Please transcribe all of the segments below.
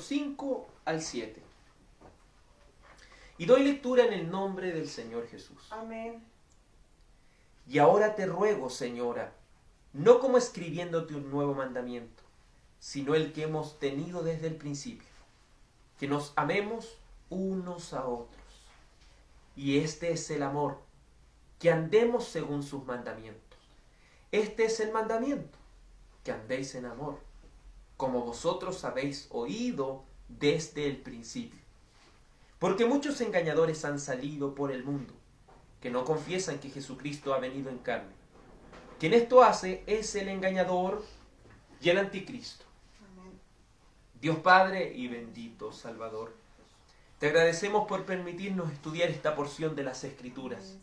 5 al 7. Y doy lectura en el nombre del Señor Jesús. Amén. Y ahora te ruego, Señora, no como escribiéndote un nuevo mandamiento, sino el que hemos tenido desde el principio, que nos amemos unos a otros. Y este es el amor, que andemos según sus mandamientos. Este es el mandamiento, que andéis en amor, como vosotros habéis oído desde el principio. Porque muchos engañadores han salido por el mundo, que no confiesan que Jesucristo ha venido en carne. Quien esto hace es el engañador y el anticristo. Amén. Dios Padre y bendito Salvador, te agradecemos por permitirnos estudiar esta porción de las Escrituras.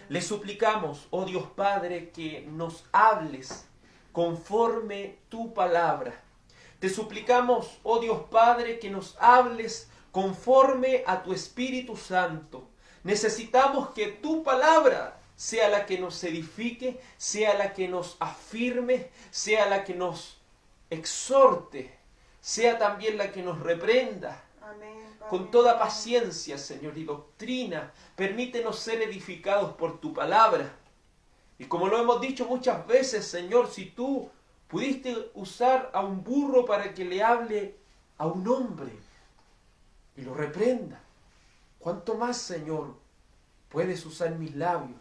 Le suplicamos, oh Dios Padre, que nos hables conforme tu palabra. Te suplicamos, oh Dios Padre, que nos hables conforme a tu Espíritu Santo. Necesitamos que tu palabra sea la que nos edifique, sea la que nos afirme, sea la que nos exhorte, sea también la que nos reprenda. Amén. Con toda paciencia, Señor, y doctrina, permítenos ser edificados por tu palabra. Y como lo hemos dicho muchas veces, Señor, si tú pudiste usar a un burro para que le hable a un hombre y lo reprenda, ¿cuánto más, Señor, puedes usar mis labios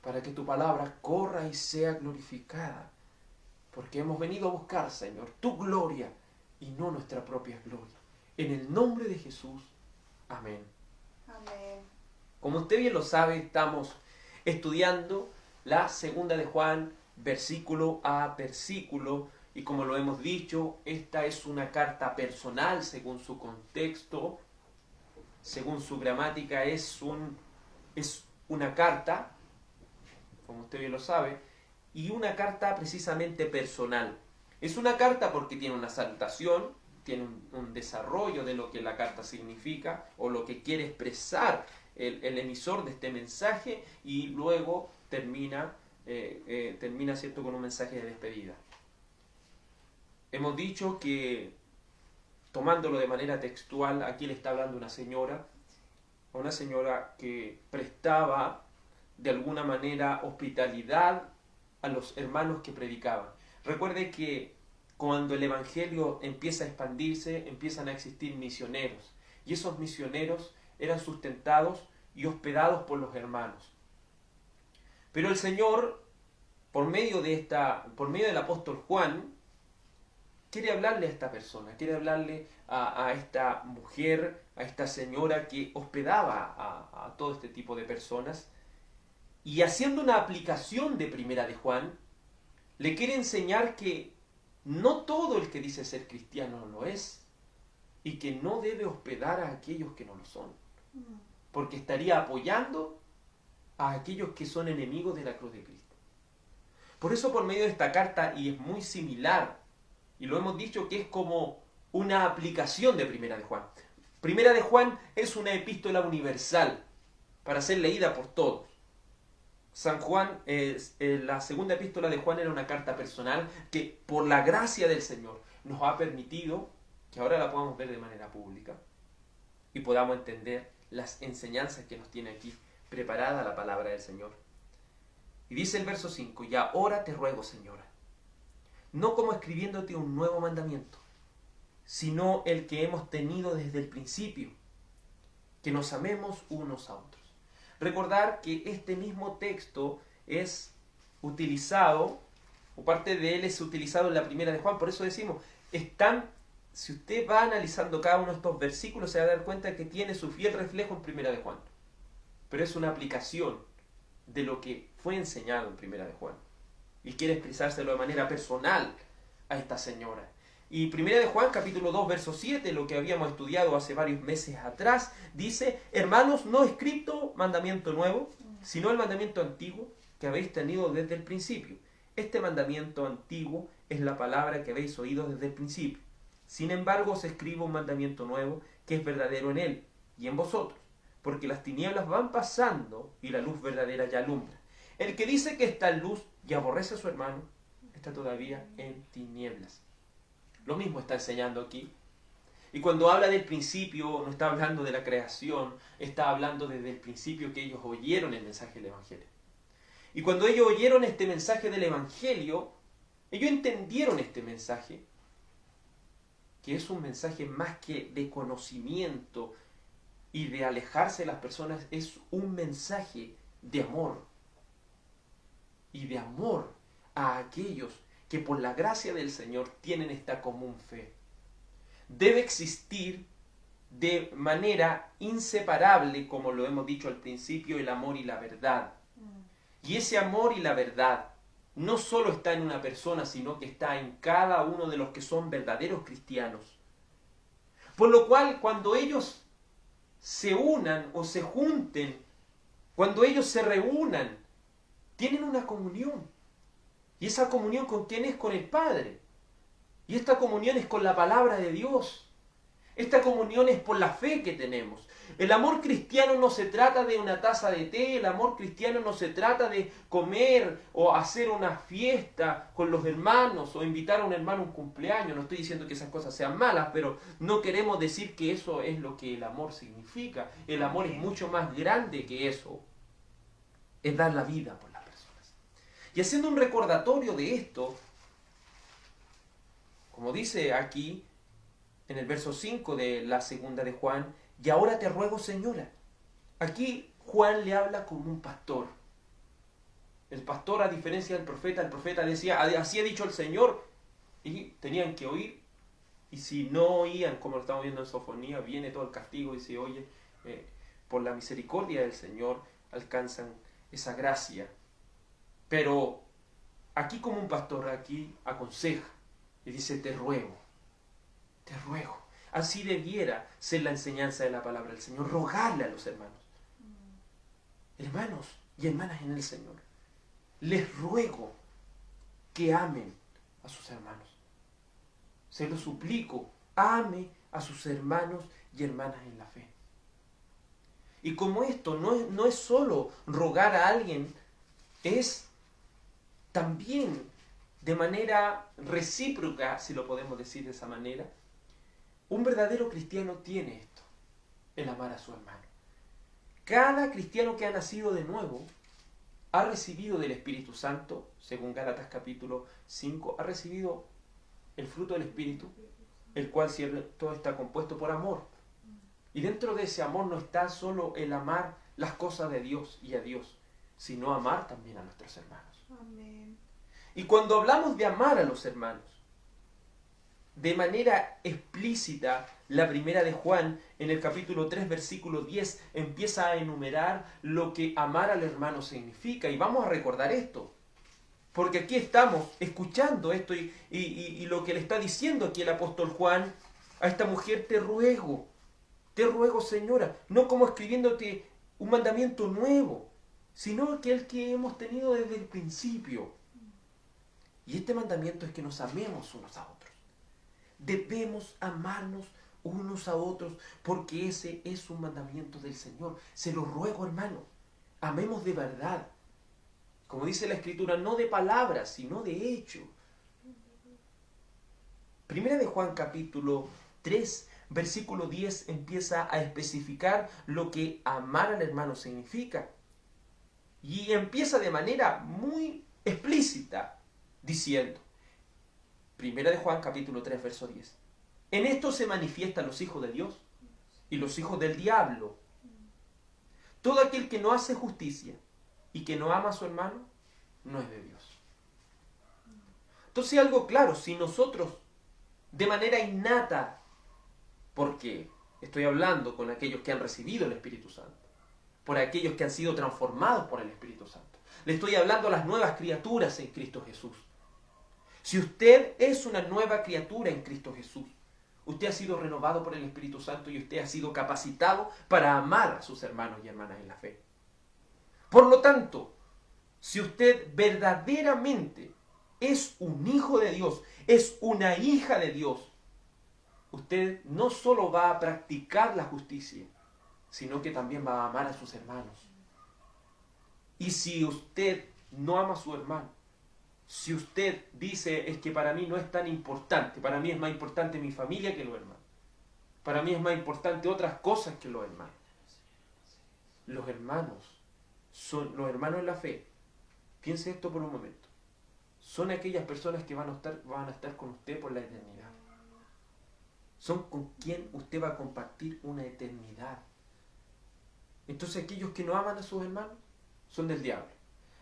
para que tu palabra corra y sea glorificada? Porque hemos venido a buscar, Señor, tu gloria y no nuestra propia gloria. En el nombre de Jesús. Amén. Amén. Como usted bien lo sabe, estamos estudiando la segunda de Juan, versículo a versículo. Y como lo hemos dicho, esta es una carta personal según su contexto, según su gramática, es una carta, como usted bien lo sabe, y una carta precisamente personal. Es una carta porque tiene una salutación, tiene un desarrollo de lo que la carta significa o lo que quiere expresar el emisor de este mensaje, y luego termina ¿cierto?, con un mensaje de despedida. Hemos dicho que, tomándolo de manera textual, aquí le está hablando una señora que prestaba de alguna manera hospitalidad a los hermanos que predicaban. Recuerde que cuando el evangelio empieza a expandirse, empiezan a existir misioneros, y esos misioneros eran sustentados y hospedados por los hermanos. Pero el Señor, por medio del apóstol Juan, quiere hablarle a esta persona, quiere hablarle a esta mujer, a esta señora que hospedaba a todo este tipo de personas, y haciendo una aplicación de Primera de Juan, le quiere enseñar que no todo el que dice ser cristiano lo es, y que no debe hospedar a aquellos que no lo son, porque estaría apoyando a aquellos que son enemigos de la cruz de Cristo. Por eso, por medio de esta carta, y es muy similar, y lo hemos dicho que es como una aplicación de Primera de Juan. Primera de Juan es una epístola universal para ser leída por todos. San Juan, la segunda epístola de Juan era una carta personal que, por la gracia del Señor, nos ha permitido que ahora la podamos ver de manera pública y podamos entender las enseñanzas que nos tiene aquí preparada la palabra del Señor. Y dice el verso 5, y ahora te ruego, Señora, no como escribiéndote un nuevo mandamiento, sino el que hemos tenido desde el principio, que nos amemos unos a otros. Recordar que este mismo texto es utilizado, o parte de él es utilizado en la primera de Juan, por eso decimos, si usted va analizando cada uno de estos versículos, se va a dar cuenta que tiene su fiel reflejo en primera de Juan. Pero es una aplicación de lo que fue enseñado en primera de Juan. Y quiere expresárselo de manera personal a esta señora. Y primera de Juan, capítulo 2, verso 7, lo que habíamos estudiado hace varios meses atrás, dice, hermanos, no he escrito mandamiento nuevo, sino el mandamiento antiguo que habéis tenido desde el principio. Este mandamiento antiguo es la palabra que habéis oído desde el principio. Sin embargo, os escribo un mandamiento nuevo que es verdadero en él y en vosotros, porque las tinieblas van pasando y la luz verdadera ya alumbra. El que dice que está en luz y aborrece a su hermano, está todavía en tinieblas. Lo mismo está enseñando aquí. Y cuando habla del principio, no está hablando de la creación, está hablando desde el principio que ellos oyeron el mensaje del Evangelio. Y cuando ellos oyeron este mensaje del Evangelio, ellos entendieron este mensaje, que es un mensaje más que de conocimiento y de alejarse de las personas, es un mensaje de amor. Y de amor a aquellos que por la gracia del Señor tienen esta común fe. Debe existir de manera inseparable, como lo hemos dicho al principio, el amor y la verdad. Y ese amor y la verdad no solo está en una persona, sino que está en cada uno de los que son verdaderos cristianos. Por lo cual, cuando ellos se unan o se junten, cuando ellos se reúnan, tienen una comunión. ¿Y esa comunión con quién es? Con el Padre. Y esta comunión es con la palabra de Dios. Esta comunión es por la fe que tenemos. El amor cristiano no se trata de una taza de té, el amor cristiano no se trata de comer o hacer una fiesta con los hermanos o invitar a un hermano a un cumpleaños. No estoy diciendo que esas cosas sean malas, pero no queremos decir que eso es lo que el amor significa. El amor es mucho más grande que eso. Es dar la vida por las personas. Y haciendo un recordatorio de esto, como dice aquí en el verso 5 de la segunda de Juan, y ahora te ruego, Señora. Aquí Juan le habla como un pastor. El pastor, a diferencia del profeta, el profeta decía, así ha dicho el Señor, y tenían que oír. Y si no oían, como lo estamos viendo en Sofonía, viene todo el castigo y se oye, por la misericordia del Señor alcanzan esa gracia. Pero aquí como un pastor, aquí aconseja y dice, te ruego. Así debiera ser la enseñanza de la palabra del Señor, rogarle a los hermanos. Hermanos y hermanas en el Señor, les ruego que amen a sus hermanos. Se lo suplico, ame a sus hermanos y hermanas en la fe. Y como esto no es solo rogar a alguien, es también de manera recíproca, si lo podemos decir de esa manera. Un verdadero cristiano tiene esto, el amar a su hermano. Cada cristiano que ha nacido de nuevo ha recibido del Espíritu Santo, según Gálatas capítulo 5, ha recibido el fruto del Espíritu, el cual todo está compuesto por amor. Y dentro de ese amor no está solo el amar las cosas de Dios y a Dios, sino amar también a nuestros hermanos. Amén. Y cuando hablamos de amar a los hermanos, de manera explícita, la primera de Juan, en el capítulo 3, versículo 10, empieza a enumerar lo que amar al hermano significa. Y vamos a recordar esto, porque aquí estamos escuchando esto y lo que le está diciendo aquí el apóstol Juan a esta mujer, te ruego, Señora, no como escribiéndote un mandamiento nuevo, sino que el que hemos tenido desde el principio. Y este mandamiento es que nos amemos unos a otros. Debemos amarnos unos a otros porque ese es un mandamiento del Señor. Se lo ruego, hermano, amemos de verdad. Como dice la Escritura, no de palabras, sino de hecho. Primera de Juan capítulo 3, versículo 10 empieza a especificar lo que amar al hermano significa. Y empieza de manera muy explícita diciendo, Primera de Juan capítulo 3, verso 10. En esto se manifiestan los hijos de Dios y los hijos del diablo. Todo aquel que no hace justicia y que no ama a su hermano, no es de Dios. Entonces algo claro, si nosotros de manera innata, porque estoy hablando con aquellos que han recibido el Espíritu Santo, por aquellos que han sido transformados por el Espíritu Santo, le estoy hablando a las nuevas criaturas en Cristo Jesús. Si usted es una nueva criatura en Cristo Jesús, usted ha sido renovado por el Espíritu Santo y usted ha sido capacitado para amar a sus hermanos y hermanas en la fe. Por lo tanto, si usted verdaderamente es un hijo de Dios, es una hija de Dios, usted no solo va a practicar la justicia, sino que también va a amar a sus hermanos. Y si usted no ama a su hermano, si usted dice, es que para mí no es tan importante, para mí es más importante mi familia que los hermanos, Para mí es más importante otras cosas que los hermanos. Los hermanos son los hermanos en la fe. Piense esto por un momento. Son aquellas personas que van a estar con usted por la eternidad. Son con quien usted va a compartir una eternidad. Entonces aquellos que no aman a sus hermanos son del diablo.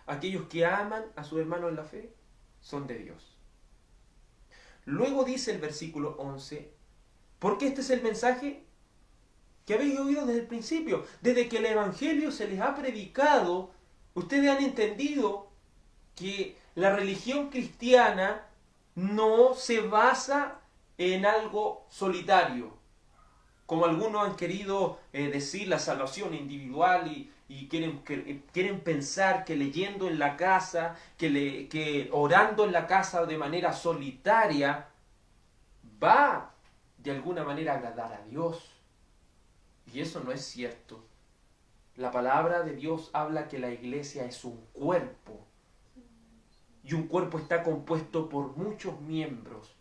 Aquellos que aman a sus hermanos en la fe son de Dios. Luego dice el versículo 11, porque este es el mensaje que habéis oído desde el principio. Desde que el Evangelio se les ha predicado, ustedes han entendido que la religión cristiana no se basa en algo solitario, como algunos han querido decir, la salvación individual y quieren pensar que leyendo en la casa, que orando en la casa de manera solitaria, va de alguna manera a agradar a Dios. Y eso no es cierto. La palabra de Dios habla que la iglesia es un cuerpo. Y un cuerpo está compuesto por muchos miembros.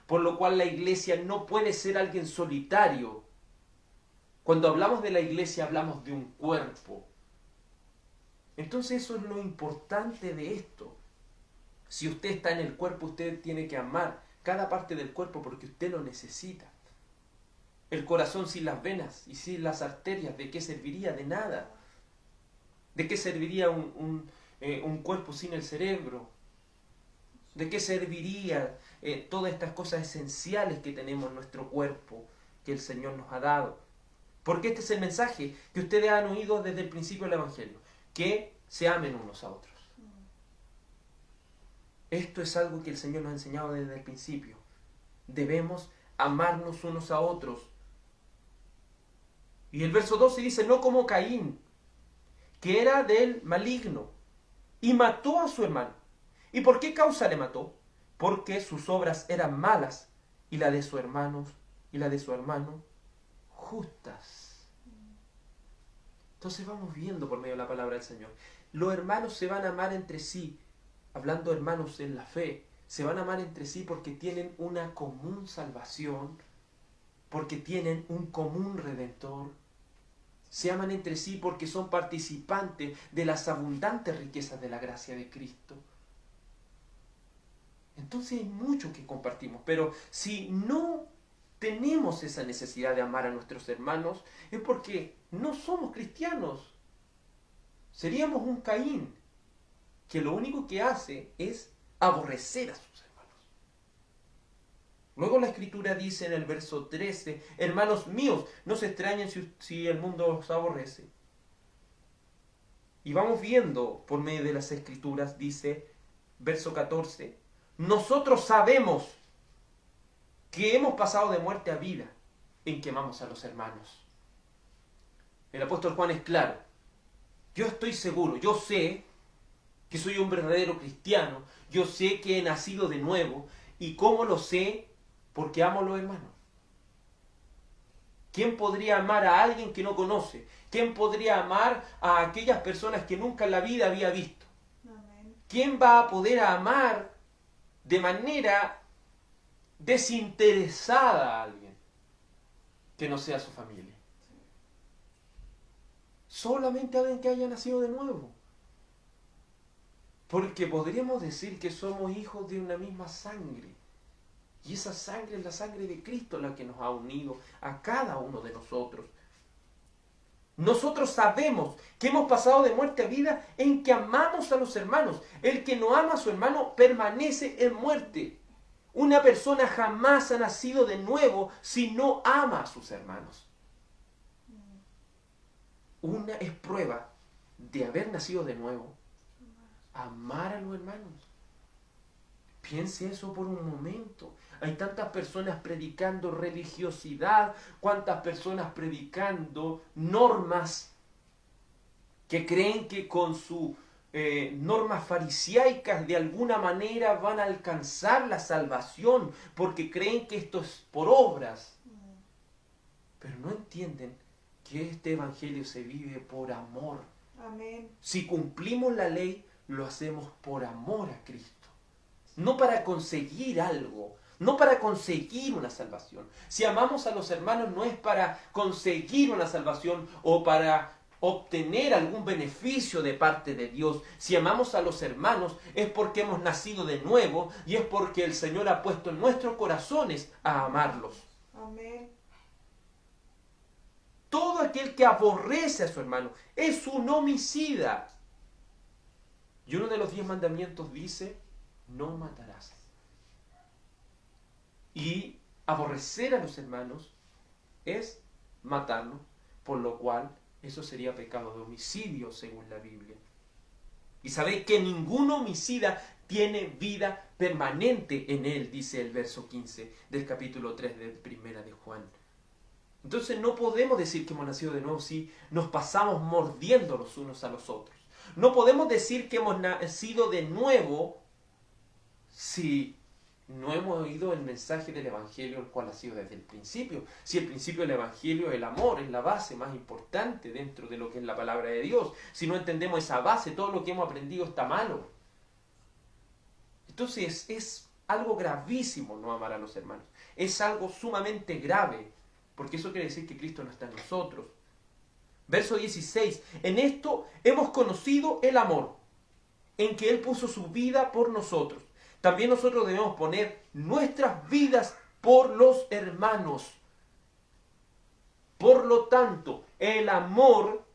Por lo cual la iglesia no puede ser alguien solitario. Cuando hablamos de la iglesia hablamos de un cuerpo. Entonces eso es lo importante de esto. Si usted está en el cuerpo, usted tiene que amar cada parte del cuerpo porque usted lo necesita. El corazón sin las venas y sin las arterias, ¿de qué serviría? De nada. ¿De qué serviría un cuerpo sin el cerebro? ¿De qué serviría todas estas cosas esenciales que tenemos en nuestro cuerpo que el Señor nos ha dado? Porque este es el mensaje que ustedes han oído desde el principio del Evangelio, que se amen unos a otros. Esto es algo que el Señor nos ha enseñado desde el principio. Debemos amarnos unos a otros. Y el verso 12 dice, no como Caín, que era del maligno, y mató a su hermano. ¿Y por qué causa le mató? Porque sus obras eran malas, y la de su hermano justas. Entonces vamos viendo por medio de la palabra del Señor. Los hermanos se van a amar entre sí, hablando de hermanos en la fe, se van a amar entre sí porque tienen una común salvación, porque tienen un común redentor. Se aman entre sí porque son participantes de las abundantes riquezas de la gracia de Cristo. Entonces hay mucho que compartimos, pero si no tenemos esa necesidad de amar a nuestros hermanos, es porque no somos cristianos. Seríamos un Caín, que lo único que hace es aborrecer a sus hermanos. Luego la Escritura dice en el verso 13, hermanos míos, no se extrañen si el mundo os aborrece. Y vamos viendo por medio de las Escrituras, dice, verso 14, nosotros sabemos que hemos pasado de muerte a vida en que amamos a los hermanos. El apóstol Juan es claro. Yo estoy seguro, yo sé que soy un verdadero cristiano, yo sé que he nacido de nuevo. ¿Y cómo lo sé? Porque amo a los hermanos. ¿Quién podría amar a alguien que no conoce? ¿Quién podría amar a aquellas personas que nunca en la vida había visto? Amén. ¿Quién va a poder amar de manera desinteresada a alguien que no sea su familia? Solamente alguien que haya nacido de nuevo. Porque podríamos decir que somos hijos de una misma sangre. Y esa sangre es la sangre de Cristo la que nos ha unido a cada uno de nosotros. Nosotros sabemos que hemos pasado de muerte a vida en que amamos a los hermanos. El que no ama a su hermano permanece en muerte. Una persona jamás ha nacido de nuevo si no ama a sus hermanos. Una es prueba de haber nacido de nuevo. Amar a los hermanos. Piense eso por un momento. Hay tantas personas predicando religiosidad, cuántas personas predicando normas que creen que con sus normas fariseicas de alguna manera van a alcanzar la salvación porque creen que esto es por obras. Pero no entienden que este evangelio se vive por amor. Amén. Si cumplimos la ley, lo hacemos por amor a Cristo. No para conseguir algo, no para conseguir una salvación. Si amamos a los hermanos no es para conseguir una salvación o para obtener algún beneficio de parte de Dios. Si amamos a los hermanos es porque hemos nacido de nuevo y es porque el Señor ha puesto en nuestros corazones a amarlos. Amén. Todo aquel que aborrece a su hermano es un homicida. Y uno de los 10 mandamientos dice, no matarás. Y aborrecer a los hermanos es matarlos, por lo cual eso sería pecado de homicidio según la Biblia. Y sabéis que ningún homicida tiene vida permanente en él, dice el verso 15 del capítulo 3 de Primera de Juan. Entonces no podemos decir que hemos nacido de nuevo si nos pasamos mordiendo los unos a los otros. No podemos decir que hemos nacido de nuevo si no hemos oído el mensaje del Evangelio, el cual ha sido desde el principio. Si el principio del Evangelio, el amor, es la base más importante dentro de lo que es la palabra de Dios. Si no entendemos esa base, todo lo que hemos aprendido está malo. Entonces es algo gravísimo no amar a los hermanos. Es algo sumamente grave, porque eso quiere decir que Cristo no está en nosotros. Verso 16. En esto hemos conocido el amor, en que Él puso su vida por nosotros. También nosotros debemos poner nuestras vidas por los hermanos. Por lo tanto, el amor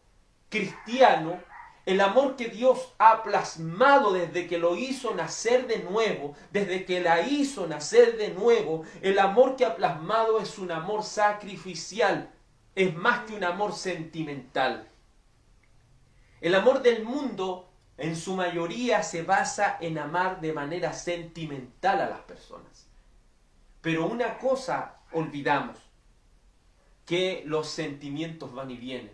cristiano, el amor que Dios ha plasmado desde que lo hizo nacer de nuevo, desde que la hizo nacer de nuevo, el amor que ha plasmado es un amor sacrificial, es más que un amor sentimental. El amor del mundo en su mayoría se basa en amar de manera sentimental a las personas. Pero una cosa olvidamos, que los sentimientos van y vienen,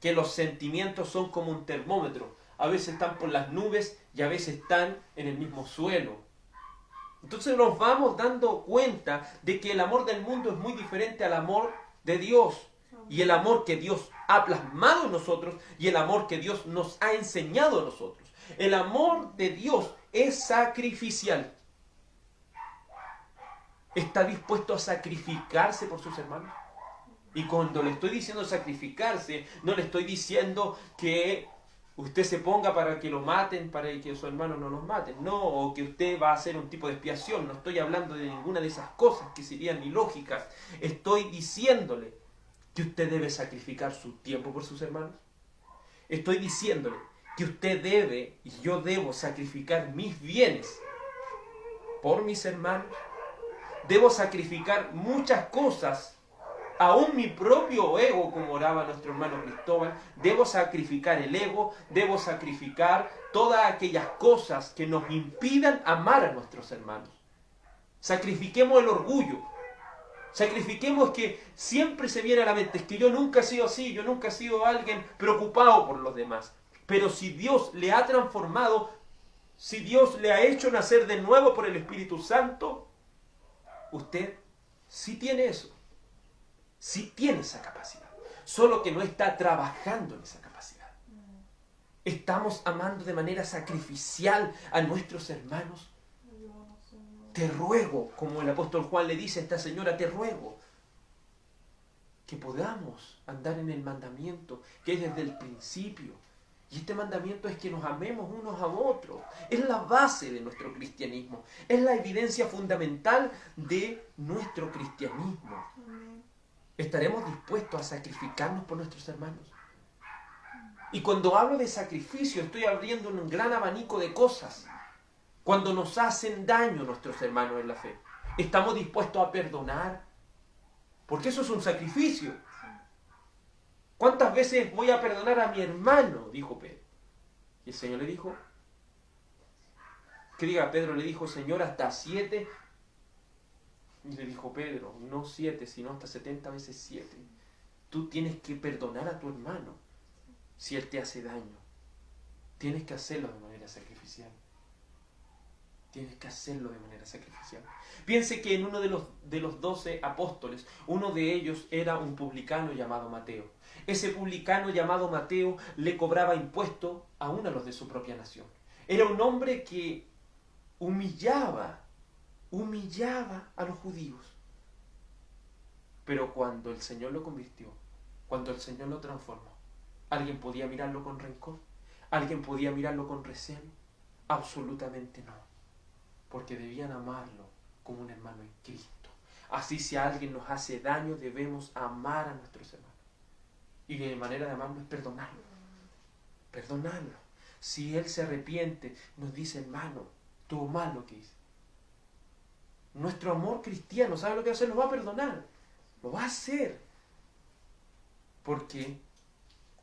que los sentimientos son como un termómetro, a veces están por las nubes y a veces están en el mismo suelo. Entonces nos vamos dando cuenta de que el amor del mundo es muy diferente al amor de Dios. Y el amor que Dios ha plasmado en nosotros y el amor que Dios nos ha enseñado a nosotros. El amor de Dios es sacrificial. ¿Está dispuesto a sacrificarse por sus hermanos? Y cuando le estoy diciendo sacrificarse, no le estoy diciendo que usted se ponga para que lo maten, para que sus hermanos no los maten. No, o que usted va a hacer un tipo de expiación. No estoy hablando de ninguna de esas cosas que serían ilógicas. Estoy diciéndole que usted debe sacrificar su tiempo por sus hermanos. Estoy diciéndole que usted debe y yo debo sacrificar mis bienes por mis hermanos. Debo sacrificar muchas cosas, aún mi propio ego, como oraba nuestro hermano Cristóbal. Debo sacrificar el ego, debo sacrificar todas aquellas cosas que nos impidan amar a nuestros hermanos. Sacrifiquemos el orgullo. Sacrifiquemos que siempre se viene a la mente, es que yo nunca he sido así, yo nunca he sido alguien preocupado por los demás. Pero si Dios le ha transformado, si Dios le ha hecho nacer de nuevo por el Espíritu Santo, usted sí tiene eso, sí tiene esa capacidad, solo que no está trabajando en esa capacidad. ¿Estamos amando de manera sacrificial a nuestros hermanos? Te ruego, como el apóstol Juan le dice a esta señora, te ruego que podamos andar en el mandamiento que es desde el principio. Y este mandamiento es que nos amemos unos a otros. Es la base de nuestro cristianismo. Es la evidencia fundamental de nuestro cristianismo. ¿Estaremos dispuestos a sacrificarnos por nuestros hermanos? Y cuando hablo de sacrificio, estoy abriendo un gran abanico de cosas. Cuando nos hacen daño nuestros hermanos en la fe, ¿estamos dispuestos a perdonar? Porque eso es un sacrificio. ¿Cuántas veces voy a perdonar a mi hermano? Dijo Pedro. Y el Señor le dijo, que diga, Pedro le dijo, Señor, hasta 7. Y le dijo Pedro, no 7, sino hasta 70 veces 7. Tú tienes que perdonar a tu hermano si él te hace daño. Tienes que hacerlo de manera sacrificial. Tienes que hacerlo de manera sacrificial. Piense que en uno de los 12 apóstoles, uno de ellos era un publicano llamado Mateo. Ese publicano llamado Mateo le cobraba impuestos aún a los de su propia nación. Era un hombre que humillaba humillaba a los judíos. Pero cuando el Señor lo convirtió, cuando el Señor lo transformó, ¿alguien podía mirarlo con rencor? ¿Alguien podía mirarlo con recelo? Absolutamente no. Porque debían amarlo como un hermano en Cristo. Así, si alguien nos hace daño, debemos amar a nuestros hermanos. Y la manera de amarlo es perdonarlo. Perdonarlo. Si él se arrepiente, nos dice, hermano, tuvo mal lo que hice. Nuestro amor cristiano, ¿sabe lo que va a hacer? Lo va a perdonar. Lo va a hacer. Porque,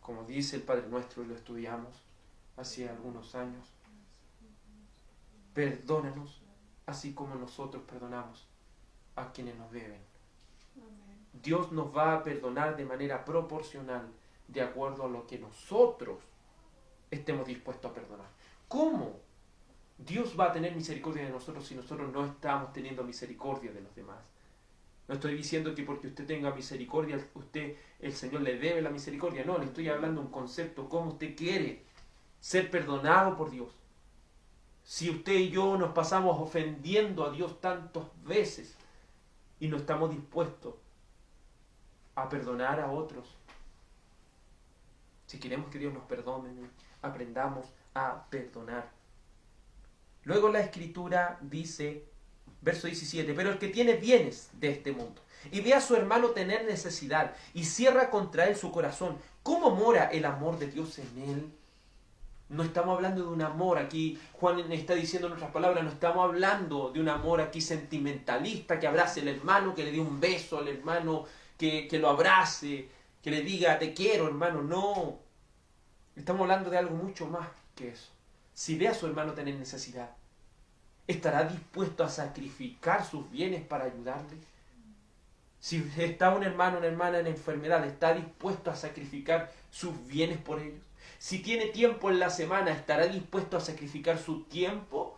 como dice el Padre Nuestro, y lo estudiamos hace algunos años, perdónanos así como nosotros perdonamos a quienes nos deben. Dios nos va a perdonar de manera proporcional, de acuerdo a lo que nosotros estemos dispuestos a perdonar. ¿Cómo Dios va a tener misericordia de nosotros si nosotros no estamos teniendo misericordia de los demás? No estoy diciendo que porque usted tenga misericordia, el Señor le debe la misericordia. No, le estoy hablando de un concepto, cómo usted quiere ser perdonado por Dios. Si usted y yo nos pasamos ofendiendo a Dios tantas veces y no estamos dispuestos a perdonar a otros, si queremos que Dios nos perdone, aprendamos a perdonar. Luego la Escritura dice, verso 17, pero el que tiene bienes de este mundo y ve a su hermano tener necesidad y cierra contra él su corazón, ¿cómo mora el amor de Dios en él? No estamos hablando de un amor aquí, Juan está diciendo en otras palabras, no estamos hablando de un amor aquí sentimentalista, que abrace al hermano, que le dé un beso al hermano, que lo abrace, que le diga te quiero hermano, no. Estamos hablando de algo mucho más que eso. Si ve a su hermano tener necesidad, ¿estará dispuesto a sacrificar sus bienes para ayudarle? Si está un hermano o una hermana en enfermedad, ¿está dispuesto a sacrificar sus bienes por ellos? Si tiene tiempo en la semana, ¿estará dispuesto a sacrificar su tiempo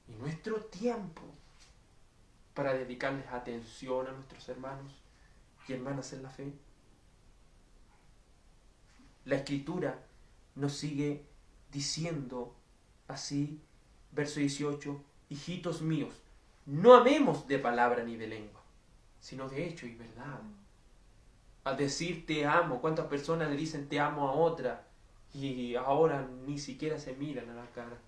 y nuestro tiempo para dedicarles atención a nuestros hermanos y hermanas en la fe? La Escritura nos sigue diciendo así, verso 18, hijitos míos, no amemos de palabra ni de lengua, sino de hecho y verdad. Al decir te amo, ¿cuántas personas le dicen te amo a otra y ahora ni siquiera se miran a la cara?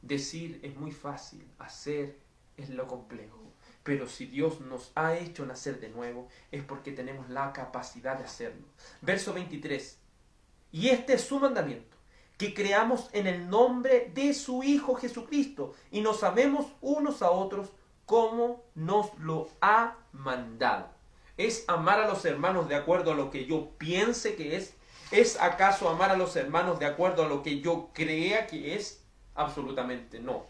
Decir es muy fácil, hacer es lo complejo. Pero si Dios nos ha hecho nacer de nuevo, es porque tenemos la capacidad de hacerlo. Verso 23. Y este es su mandamiento, que creamos en el nombre de su Hijo Jesucristo y nos amemos unos a otros como nos lo ha mandado. ¿Es amar a los hermanos de acuerdo a lo que yo piense que es? ¿Es acaso amar a los hermanos de acuerdo a lo que yo crea que es? Absolutamente no.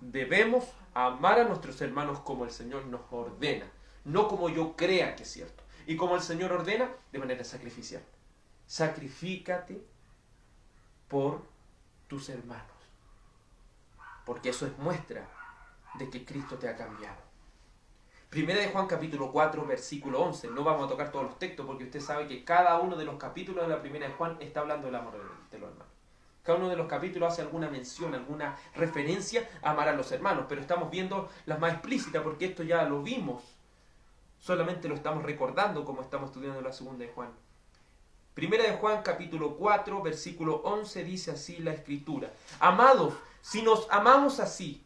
Debemos amar a nuestros hermanos como el Señor nos ordena, no como yo crea que es cierto. Y como el Señor ordena, de manera sacrificial. Sacrifícate por tus hermanos, porque eso es muestra de que Cristo te ha cambiado. Primera de Juan capítulo 4, versículo 11. No vamos a tocar todos los textos porque usted sabe que cada uno de los capítulos de la Primera de Juan está hablando del amor de los hermanos. Cada uno de los capítulos hace alguna mención, alguna referencia a amar a los hermanos, pero estamos viendo las más explícitas porque esto ya lo vimos. Solamente lo estamos recordando como estamos estudiando la segunda de Juan. Primera de Juan capítulo 4, versículo 11 dice así la Escritura. Amados, si nos amamos así,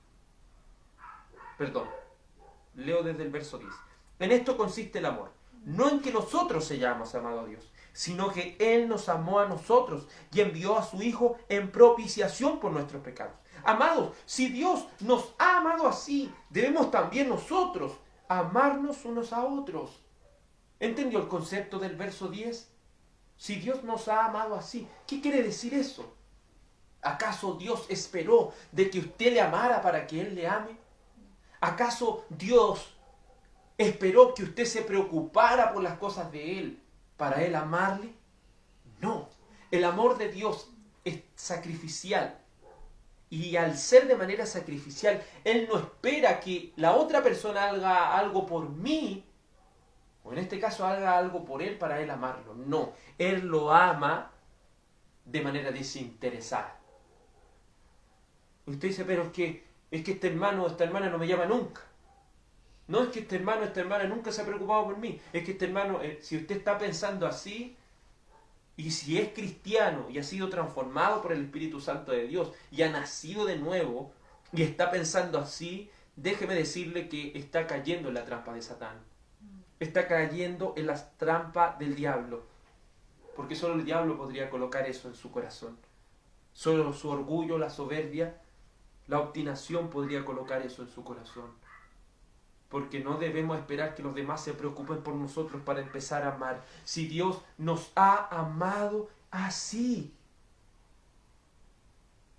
leo desde el verso 10. En esto consiste el amor, no en que nosotros hayamos amado a Dios, sino que Él nos amó a nosotros y envió a su Hijo en propiciación por nuestros pecados. Amados, si Dios nos ha amado así, debemos también nosotros amarnos unos a otros. ¿Entendió el concepto del verso 10? Si Dios nos ha amado así, ¿qué quiere decir eso? ¿Acaso Dios esperó de que usted le amara para que Él le ame? ¿Acaso Dios esperó que usted se preocupara por las cosas de Él para Él amarle? No. El amor de Dios es sacrificial. Y al ser de manera sacrificial, Él no espera que la otra persona haga algo por mí, o en este caso haga algo por Él para Él amarlo. No. Él lo ama de manera desinteresada. Y usted dice, pero es que este hermano o esta hermana no me llama nunca. No es que este hermano o esta hermana nunca se ha preocupado por mí. Es que este hermano, si usted está pensando así, y si es cristiano y ha sido transformado por el Espíritu Santo de Dios y ha nacido de nuevo y está pensando así, déjeme decirle que está cayendo en la trampa de Satán. Está cayendo en la trampa del diablo. Porque solo el diablo podría colocar eso en su corazón. Solo su orgullo, la soberbia, la obstinación podría colocar eso en su corazón. Porque no debemos esperar que los demás se preocupen por nosotros para empezar a amar. Si Dios nos ha amado así.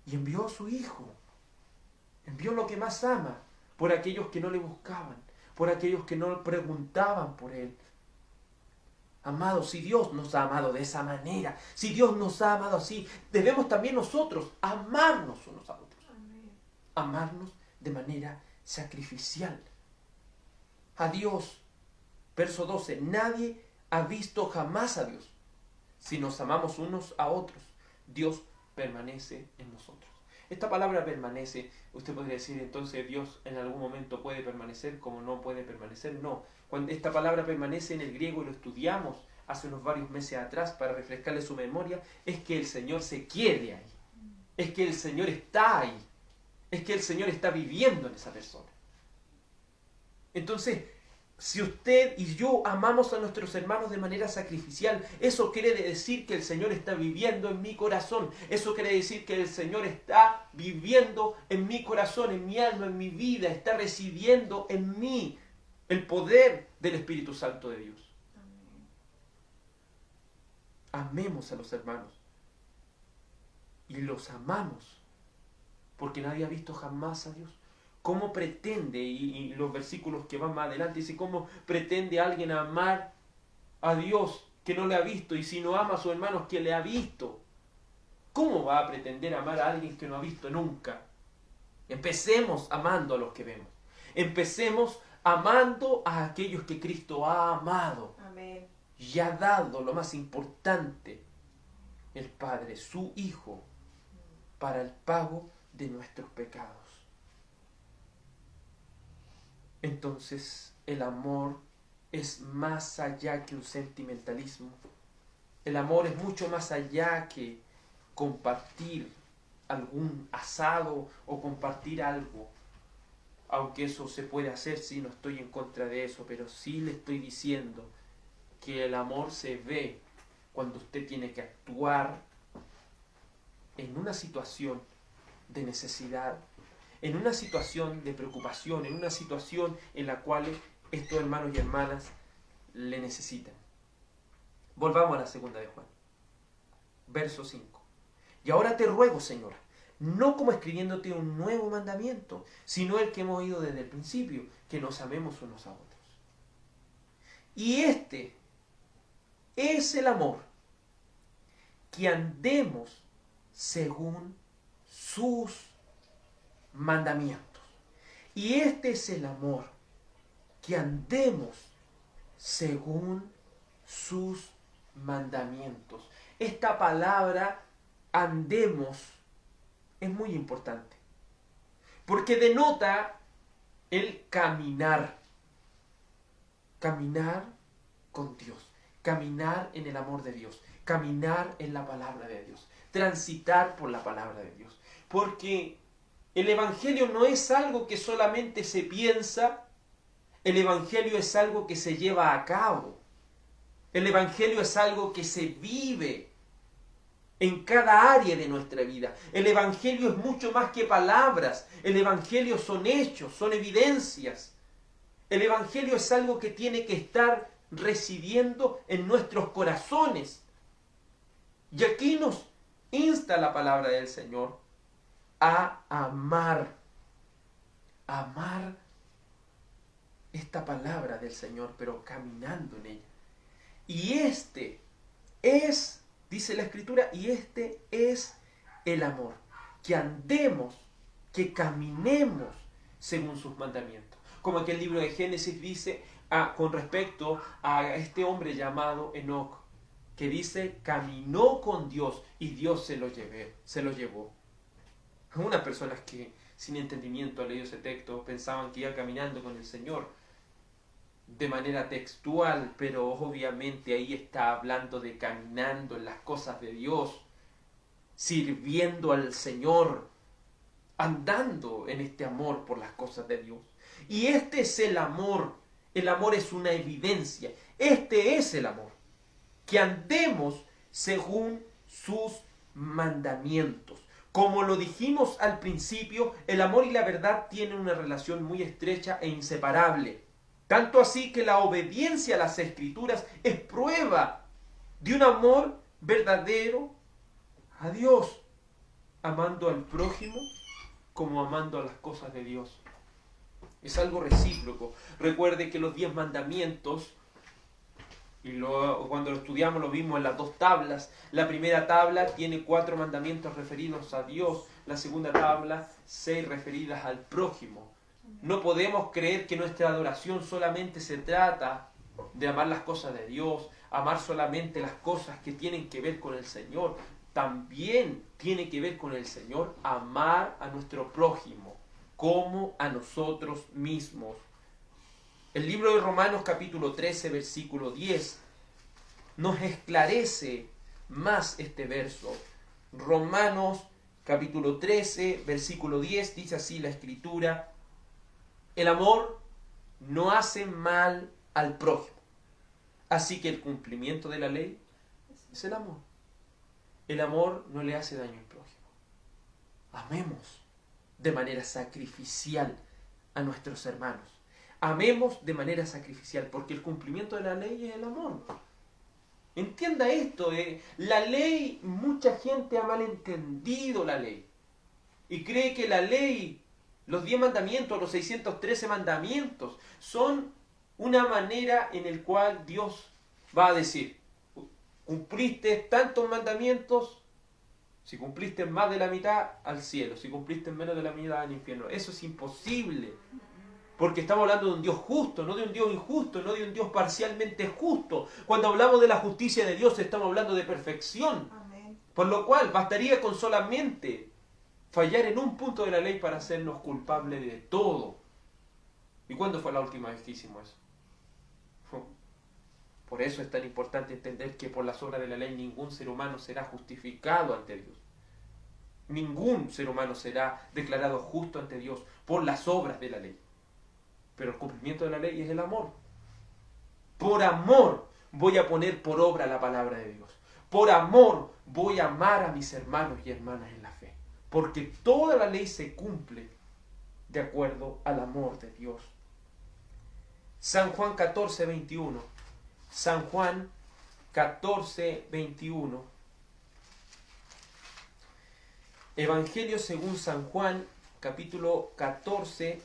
Y envió a su Hijo. Envió lo que más ama. Por aquellos que no le buscaban. Por aquellos que no preguntaban por Él. Amados, si Dios nos ha amado de esa manera, si Dios nos ha amado así, debemos también nosotros amarnos unos a otros. Amén. Amarnos de manera sacrificial. A Dios, verso 12, nadie ha visto jamás a Dios. Si nos amamos unos a otros, Dios permanece en nosotros. Esta palabra permanece, usted podría decir entonces Dios en algún momento puede permanecer como no puede permanecer. No, cuando esta palabra permanece en el griego y lo estudiamos hace unos varios meses atrás para refrescarle su memoria, es que el Señor se quede ahí, es que el Señor está ahí, es que el Señor está viviendo en esa persona. Entonces, si usted y yo amamos a nuestros hermanos de manera sacrificial, eso quiere decir que el Señor está viviendo en mi corazón. Eso quiere decir que el Señor está viviendo en mi corazón, en mi alma, en mi vida. Está residiendo en mí el poder del Espíritu Santo de Dios. Amemos a los hermanos. Y los amamos. Porque nadie ha visto jamás a Dios. ¿Cómo pretende, y los versículos que van más adelante, dice, cómo pretende alguien amar a Dios que no le ha visto? Y si no ama a sus hermanos que le ha visto, ¿cómo va a pretender amar a alguien que no ha visto nunca? Empecemos amando a los que vemos. Empecemos amando a aquellos que Cristo ha amado. Amén. Y ha dado lo más importante, el Padre, su Hijo, para el pago de nuestros pecados. Entonces, el amor es más allá que un sentimentalismo. El amor es mucho más allá que compartir algún asado o compartir algo. Aunque eso se puede hacer, sí, no estoy en contra de eso, pero sí le estoy diciendo que el amor se ve cuando usted tiene que actuar en una situación de necesidad, en una situación de preocupación, en una situación en la cual estos hermanos y hermanas le necesitan. Volvamos a la segunda de Juan, verso 5. Y ahora te ruego, Señor, no como escribiéndote un nuevo mandamiento, sino el que hemos oído desde el principio, que nos amemos unos a otros. Y este es el amor, que andemos según sus mandamientos. Y este es el amor, que andemos según sus mandamientos. Esta palabra andemos es muy importante, porque denota el caminar con Dios, caminar en el amor de Dios, caminar en la palabra de Dios, transitar por la palabra de Dios, porque el Evangelio no es algo que solamente se piensa, el Evangelio es algo que se lleva a cabo. El Evangelio es algo que se vive en cada área de nuestra vida. El Evangelio es mucho más que palabras. El Evangelio son hechos, son evidencias. El Evangelio es algo que tiene que estar residiendo en nuestros corazones. Y aquí nos insta la palabra del Señor a amar esta palabra del Señor, pero caminando en ella. Y este es, dice la Escritura, y este es el amor, que andemos, que caminemos según sus mandamientos. Como aquel libro de Génesis dice con respecto a este hombre llamado Enoc, que dice, caminó con Dios y Dios se lo llevó. Algunas personas que sin entendimiento han leído ese texto pensaban que iba caminando con el Señor de manera textual, pero obviamente ahí está hablando de caminando en las cosas de Dios, sirviendo al Señor, andando en este amor por las cosas de Dios. Y este es el amor. El amor es una evidencia. Este es el amor. Que andemos según sus mandamientos. Como lo dijimos al principio, el amor y la verdad tienen una relación muy estrecha e inseparable. Tanto así que la obediencia a las Escrituras es prueba de un amor verdadero a Dios, amando al prójimo como amando a las cosas de Dios. Es algo recíproco. Recuerde que los 10 mandamientos, cuando lo estudiamos lo vimos en las 2 tablas. La primera tabla tiene 4 mandamientos referidos a Dios, la segunda tabla 6 referidas al prójimo. No podemos creer que nuestra adoración solamente se trata de amar las cosas de Dios, amar solamente las cosas que tienen que ver con el Señor. También tiene que ver con el Señor amar a nuestro prójimo como a nosotros mismos. El libro de Romanos capítulo 13 versículo 10 nos esclarece más este verso. Romanos capítulo 13 versículo 10 dice así la Escritura: el amor no hace mal al prójimo, así que el cumplimiento de la ley es el amor. El amor no le hace daño al prójimo. Amemos de manera sacrificial a nuestros hermanos. Amemos de manera sacrificial, porque el cumplimiento de la ley es el amor. Entienda esto, la ley, mucha gente ha malentendido la ley y cree que la ley, los 10 mandamientos, los 613 mandamientos, son una manera en la cual Dios va a decir: cumpliste tantos mandamientos, si cumpliste más de la mitad, al cielo; si cumpliste menos de la mitad, al infierno. Eso es imposible, porque estamos hablando de un Dios justo, no de un Dios injusto, no de un Dios parcialmente justo. Cuando hablamos de la justicia de Dios, estamos hablando de perfección. Amén. Por lo cual, bastaría con solamente fallar en un punto de la ley para hacernos culpables de todo. ¿Y cuándo fue la última vez que hicimos eso? Por eso es tan importante entender que por las obras de la ley ningún ser humano será justificado ante Dios. Ningún ser humano será declarado justo ante Dios por las obras de la ley. Pero el cumplimiento de la ley es el amor. Por amor voy a poner por obra la palabra de Dios. Por amor voy a amar a mis hermanos y hermanas en la fe. Porque toda la ley se cumple de acuerdo al amor de Dios. San Juan 14, 21. San Juan 14, 21. Evangelio según San Juan, capítulo 14,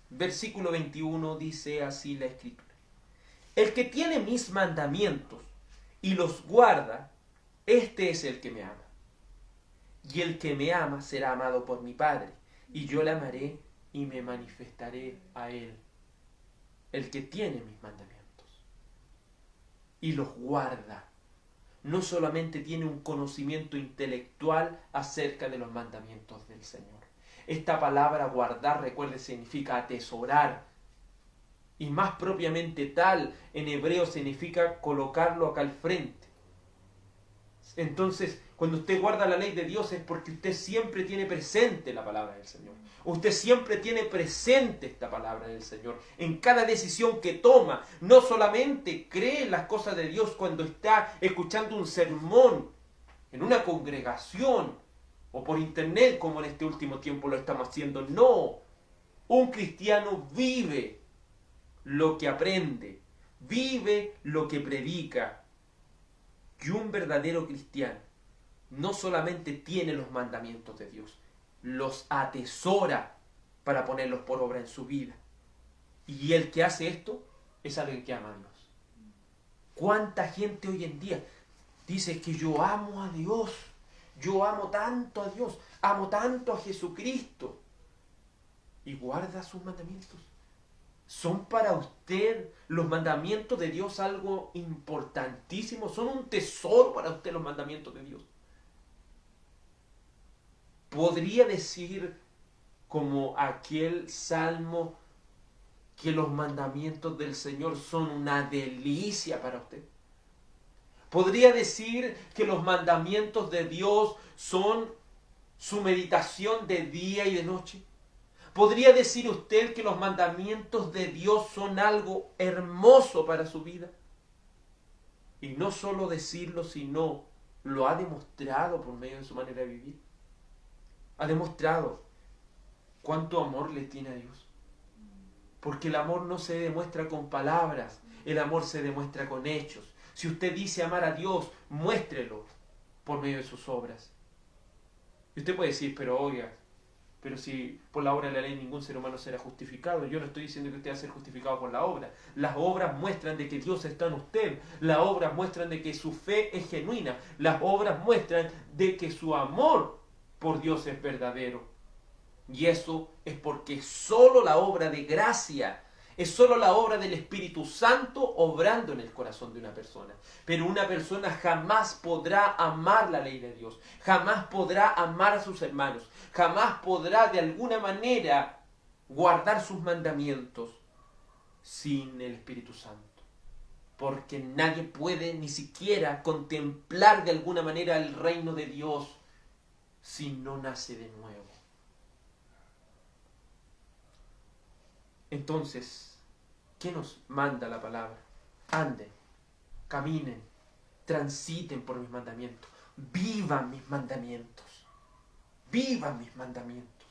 versículo 21, dice así la Escritura: el que tiene mis mandamientos y los guarda, este es el que me ama. Y el que me ama será amado por mi Padre, y yo le amaré y me manifestaré a él. El que tiene mis mandamientos y los guarda, no solamente tiene un conocimiento intelectual acerca de los mandamientos del Señor. Esta palabra guardar, recuerde, significa atesorar. Y más propiamente tal, en hebreo significa colocarlo acá al frente. Entonces, cuando usted guarda la ley de Dios es porque usted siempre tiene presente la palabra del Señor. Usted siempre tiene presente esta palabra del Señor. En cada decisión que toma, no solamente cree en las cosas de Dios cuando está escuchando un sermón en una congregación o por internet, como en este último tiempo lo estamos haciendo. No, un cristiano vive lo que aprende, vive lo que predica. Y un verdadero cristiano no solamente tiene los mandamientos de Dios, los atesora para ponerlos por obra en su vida. Y el que hace esto es alguien que ama a Dios. ¿Cuánta gente hoy en día dice que yo amo a Dios? Yo amo tanto a Dios, amo tanto a Jesucristo. Y guarda sus mandamientos. ¿Son para usted los mandamientos de Dios algo importantísimo? ¿Son un tesoro para usted los mandamientos de Dios? podría decir como aquel salmo que los mandamientos del Señor son una delicia para usted. Podría decir que los mandamientos de Dios son su meditación de día y de noche. ¿Podría decir usted que los mandamientos de Dios son algo hermoso para su vida? Y no solo decirlo, sino lo ha demostrado por medio de su manera de vivir. Ha demostrado cuánto amor le tiene a Dios. Porque el amor no se demuestra con palabras, el amor se demuestra con hechos. Si usted dice amar a Dios, muéstrelo por medio de sus obras. Y usted puede decir, pero oiga, pero si por la obra de la ley ningún ser humano será justificado. Yo no estoy diciendo que usted va a ser justificado por la obra. Las obras muestran de que Dios está en usted. Las obras muestran de que su fe es genuina. Las obras muestran de que su amor por Dios es verdadero. Y eso es porque solo la obra de gracia, es solo la obra del Espíritu Santo obrando en el corazón de una persona. Pero una persona jamás podrá amar la ley de Dios, jamás podrá amar a sus hermanos, jamás podrá de alguna manera guardar sus mandamientos sin el Espíritu Santo. Porque nadie puede ni siquiera contemplar de alguna manera el reino de Dios si no nace de nuevo. Entonces, ¿qué nos manda la palabra? Anden, caminen, transiten por mis mandamientos, vivan mis mandamientos, vivan mis mandamientos.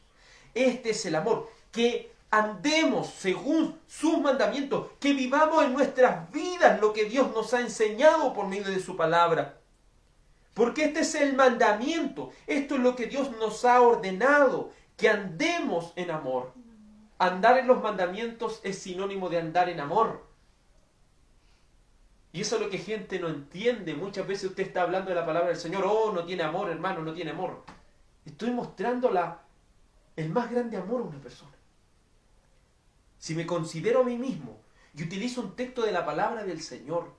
Este es el amor, que andemos según sus mandamientos, que vivamos en nuestras vidas lo que Dios nos ha enseñado por medio de su palabra. Porque este es el mandamiento, esto es lo que Dios nos ha ordenado, que andemos en amor. Andar en los mandamientos es sinónimo de andar en amor. Y eso es lo que gente no entiende. Muchas veces usted está hablando de la palabra del Señor. Oh, no tiene amor, hermano, no tiene amor. Estoy mostrando el más grande amor a una persona. Si me considero a mí mismo y utilizo un texto de la palabra del Señor,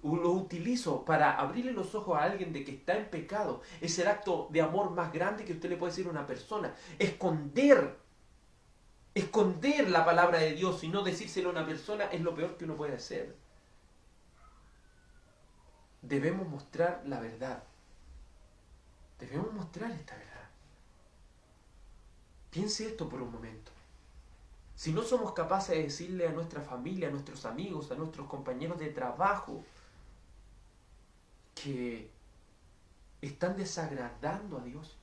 lo utilizo para abrirle los ojos a alguien de que está en pecado, es el acto de amor más grande que usted le puede decir a una persona. Esconder la palabra de Dios y no decírselo a una persona es lo peor que uno puede hacer. Debemos mostrar la verdad. Debemos mostrar esta verdad. Piense esto por un momento. Si no somos capaces de decirle a nuestra familia, a nuestros amigos, a nuestros compañeros de trabajo que están desagradando a Dios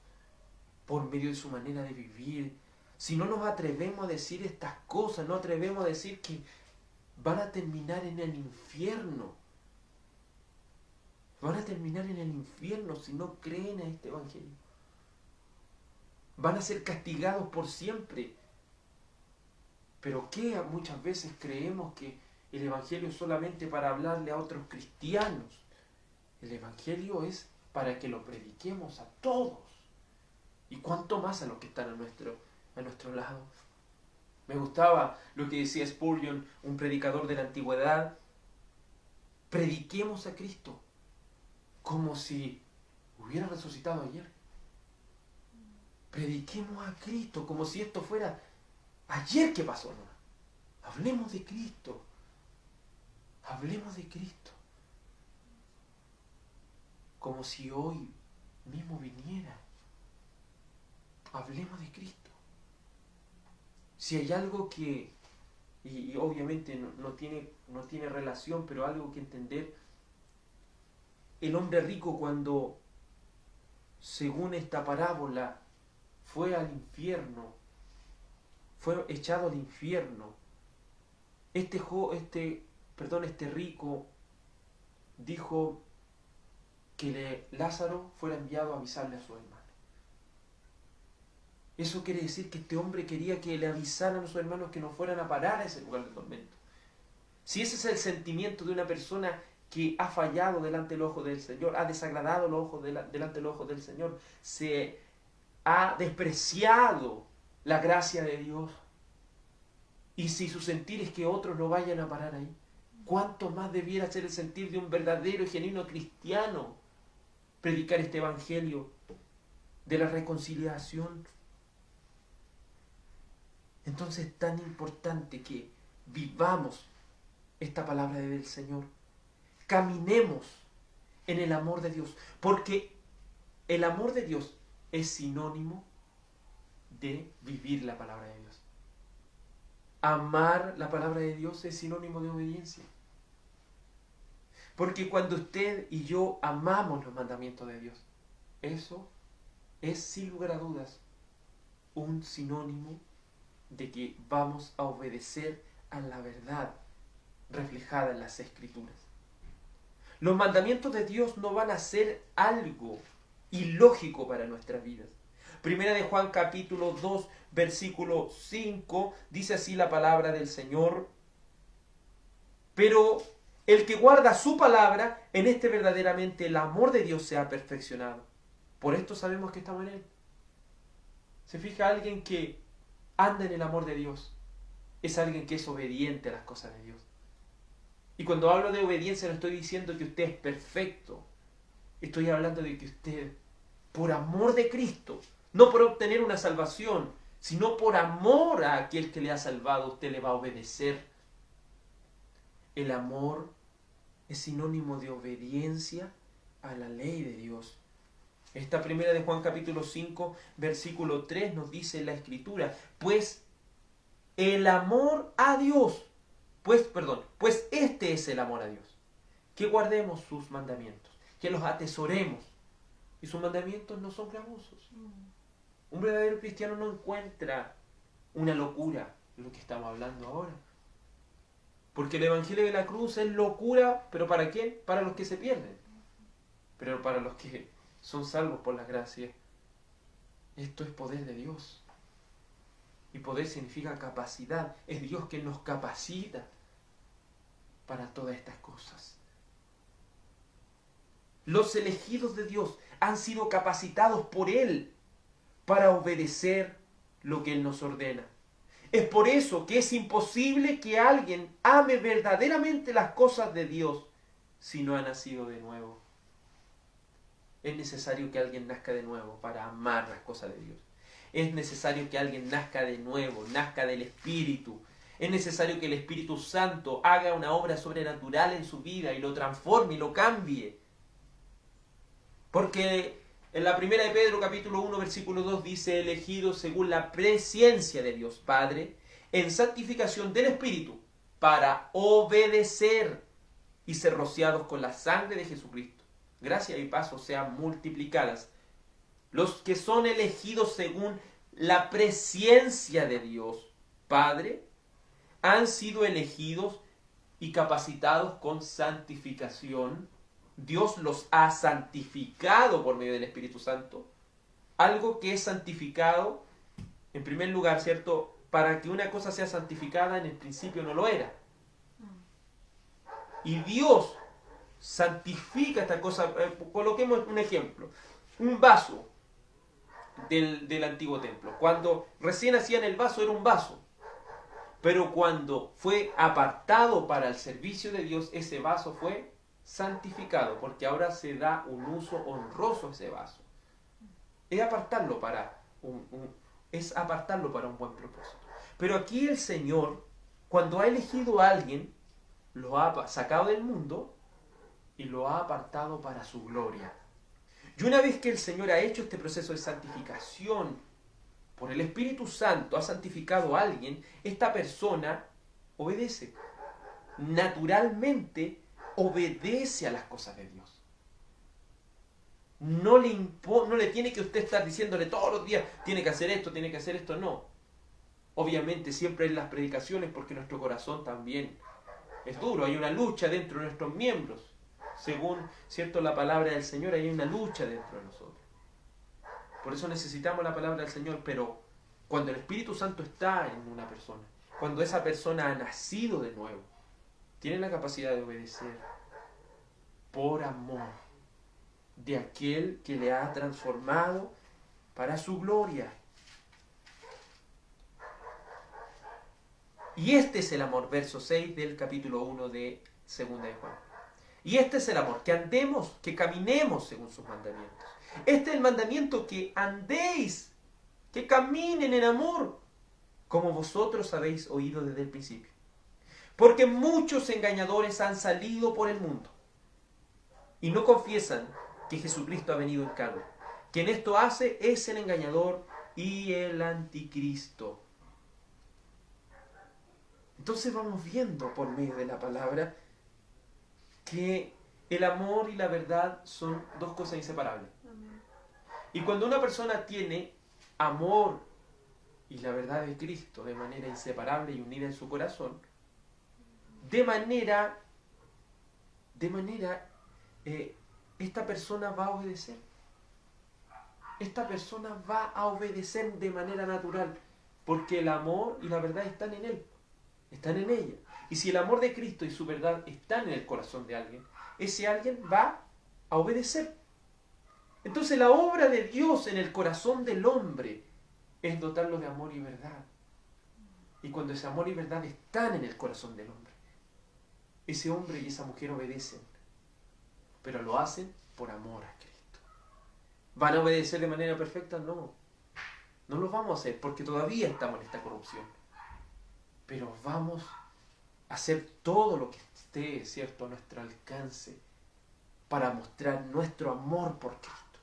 por medio de su manera de vivir, si no nos atrevemos a decir estas cosas, no atrevemos a decir que van a terminar en el infierno. Van a terminar en el infierno si no creen en este evangelio. Van a ser castigados por siempre. Pero ¿qué? Muchas veces creemos que el evangelio es solamente para hablarle a otros cristianos. El evangelio es para que lo prediquemos a todos. Y cuánto más a los que están a nuestro lado. Me gustaba lo que decía Spurgeon, un predicador de la antigüedad. Prediquemos a Cristo como si hubiera resucitado ayer. Prediquemos a Cristo como si esto fuera ayer que pasó. ¿No? Hablemos de Cristo. Hablemos de Cristo. Como si hoy mismo viniera. Hablemos de Cristo. Si hay algo que, y obviamente no tiene relación, pero algo que entender, el hombre rico cuando, según esta parábola, fue al infierno, fue echado al infierno, este rico dijo que Lázaro fuera enviado a avisarle a su hermano. Eso quiere decir que este hombre quería que le avisaran a sus hermanos que no fueran a parar a ese lugar de tormento. Si ese es el sentimiento de una persona que ha fallado delante del ojo del Señor, ha desagradado los ojos delante del ojo del Señor, se ha despreciado la gracia de Dios, y si su sentir es que otros no vayan a parar ahí, ¿cuánto más debiera ser el sentir de un verdadero y genuino cristiano predicar este evangelio de la reconciliación. Entonces es tan importante que vivamos esta palabra del Señor. Caminemos en el amor de Dios, porque el amor de Dios es sinónimo de vivir la palabra de Dios. Amar la palabra de Dios es sinónimo de obediencia. Porque cuando usted y yo amamos los mandamientos de Dios, eso es sin lugar a dudas un sinónimo de que vamos a obedecer a la verdad reflejada en las Escrituras. Los mandamientos de Dios no van a ser algo ilógico para nuestras vidas. Primera de Juan capítulo 2, versículo 5, dice así la palabra del Señor: pero el que guarda su palabra, en este verdaderamente el amor de Dios se ha perfeccionado. Por esto sabemos que estamos en Él. Se fija, alguien que anda en el amor de Dios es alguien que es obediente a las cosas de Dios. Y cuando hablo de obediencia no estoy diciendo que usted es perfecto. Estoy hablando de que usted, por amor de Cristo, no por obtener una salvación, sino por amor a aquel que le ha salvado, usted le va a obedecer. El amor es sinónimo de obediencia a la ley de Dios. Esta primera de Juan capítulo 5, versículo 3 nos dice en la Escritura: pues el amor a Dios, pues este es el amor a Dios, que guardemos sus mandamientos, que los atesoremos. Y sus mandamientos no son gravosos. Un verdadero cristiano no encuentra una locura en lo que estamos hablando ahora. Porque el Evangelio de la cruz es locura, ¿pero para quién? Para los que se pierden. Pero para los que son salvos por la gracia, esto es poder de Dios. Y poder significa capacidad. Es Dios quien nos capacita para todas estas cosas. Los elegidos de Dios han sido capacitados por Él para obedecer lo que Él nos ordena. Es por eso que es imposible que alguien ame verdaderamente las cosas de Dios si no ha nacido de nuevo. Es necesario que alguien nazca de nuevo para amar las cosas de Dios. Es necesario que alguien nazca de nuevo, nazca del Espíritu. Es necesario que el Espíritu Santo haga una obra sobrenatural en su vida y lo transforme y lo cambie. Porque en la primera de Pedro capítulo 1 versículo 2 dice: elegidos según la presciencia de Dios Padre, en santificación del Espíritu, para obedecer y ser rociados con la sangre de Jesucristo. Gracia y paz sean multiplicadas. Los que son elegidos según la presciencia de Dios Padre han sido elegidos y capacitados con santificación. Dios los ha santificado por medio del Espíritu Santo. Algo que es santificado, en primer lugar, ¿cierto? Para que una cosa sea santificada, en el principio no lo era. Y Dios santifica esta cosa. Coloquemos un ejemplo. Un vaso del antiguo templo. Cuando recién hacían el vaso, era un vaso. Pero cuando fue apartado para el servicio de Dios, ese vaso fue santificado, porque ahora se da un uso honroso a ese vaso. Es apartarlo para un buen propósito. Pero aquí el Señor, cuando ha elegido a alguien, lo ha sacado del mundo y lo ha apartado para su gloria. Y una vez que el Señor ha hecho este proceso de santificación por el Espíritu Santo, ha santificado a alguien, esta persona obedece. Naturalmente obedece a las cosas de Dios. No le tiene que usted estar diciéndole todos los días: tiene que hacer esto, no. Obviamente siempre en las predicaciones, porque nuestro corazón también es duro, hay una lucha dentro de nuestros miembros. Según, ¿cierto?, la palabra del Señor, hay una lucha dentro de nosotros. Por eso necesitamos la palabra del Señor, pero cuando el Espíritu Santo está en una persona, cuando esa persona ha nacido de nuevo, tiene la capacidad de obedecer por amor de aquel que le ha transformado para su gloria. Y este es el amor, verso 6 del capítulo 1 de Segunda de Juan. Y este es el amor, que andemos, que caminemos según sus mandamientos. Este es el mandamiento, que andéis, que caminen en amor, como vosotros habéis oído desde el principio. Porque muchos engañadores han salido por el mundo y no confiesan que Jesucristo ha venido en carne. Quien esto hace es el engañador y el anticristo. Entonces vamos viendo por medio de la palabra que el amor y la verdad son dos cosas inseparables. Amén. Y cuando una persona tiene amor y la verdad de Cristo de manera inseparable y unida en su corazón, esta persona va a obedecer. Esta persona va a obedecer de manera natural, porque el amor y la verdad están en él, están en ella. Y si el amor de Cristo y su verdad están en el corazón de alguien, ese alguien va a obedecer. Entonces la obra de Dios en el corazón del hombre es dotarlo de amor y verdad. Y cuando ese amor y verdad están en el corazón del hombre, ese hombre y esa mujer obedecen, pero lo hacen por amor a Cristo. ¿Van a obedecer de manera perfecta? No. No lo vamos a hacer porque todavía estamos en esta corrupción. Pero vamos a hacer todo lo que esté, ¿cierto?, a nuestro alcance para mostrar nuestro amor por Cristo.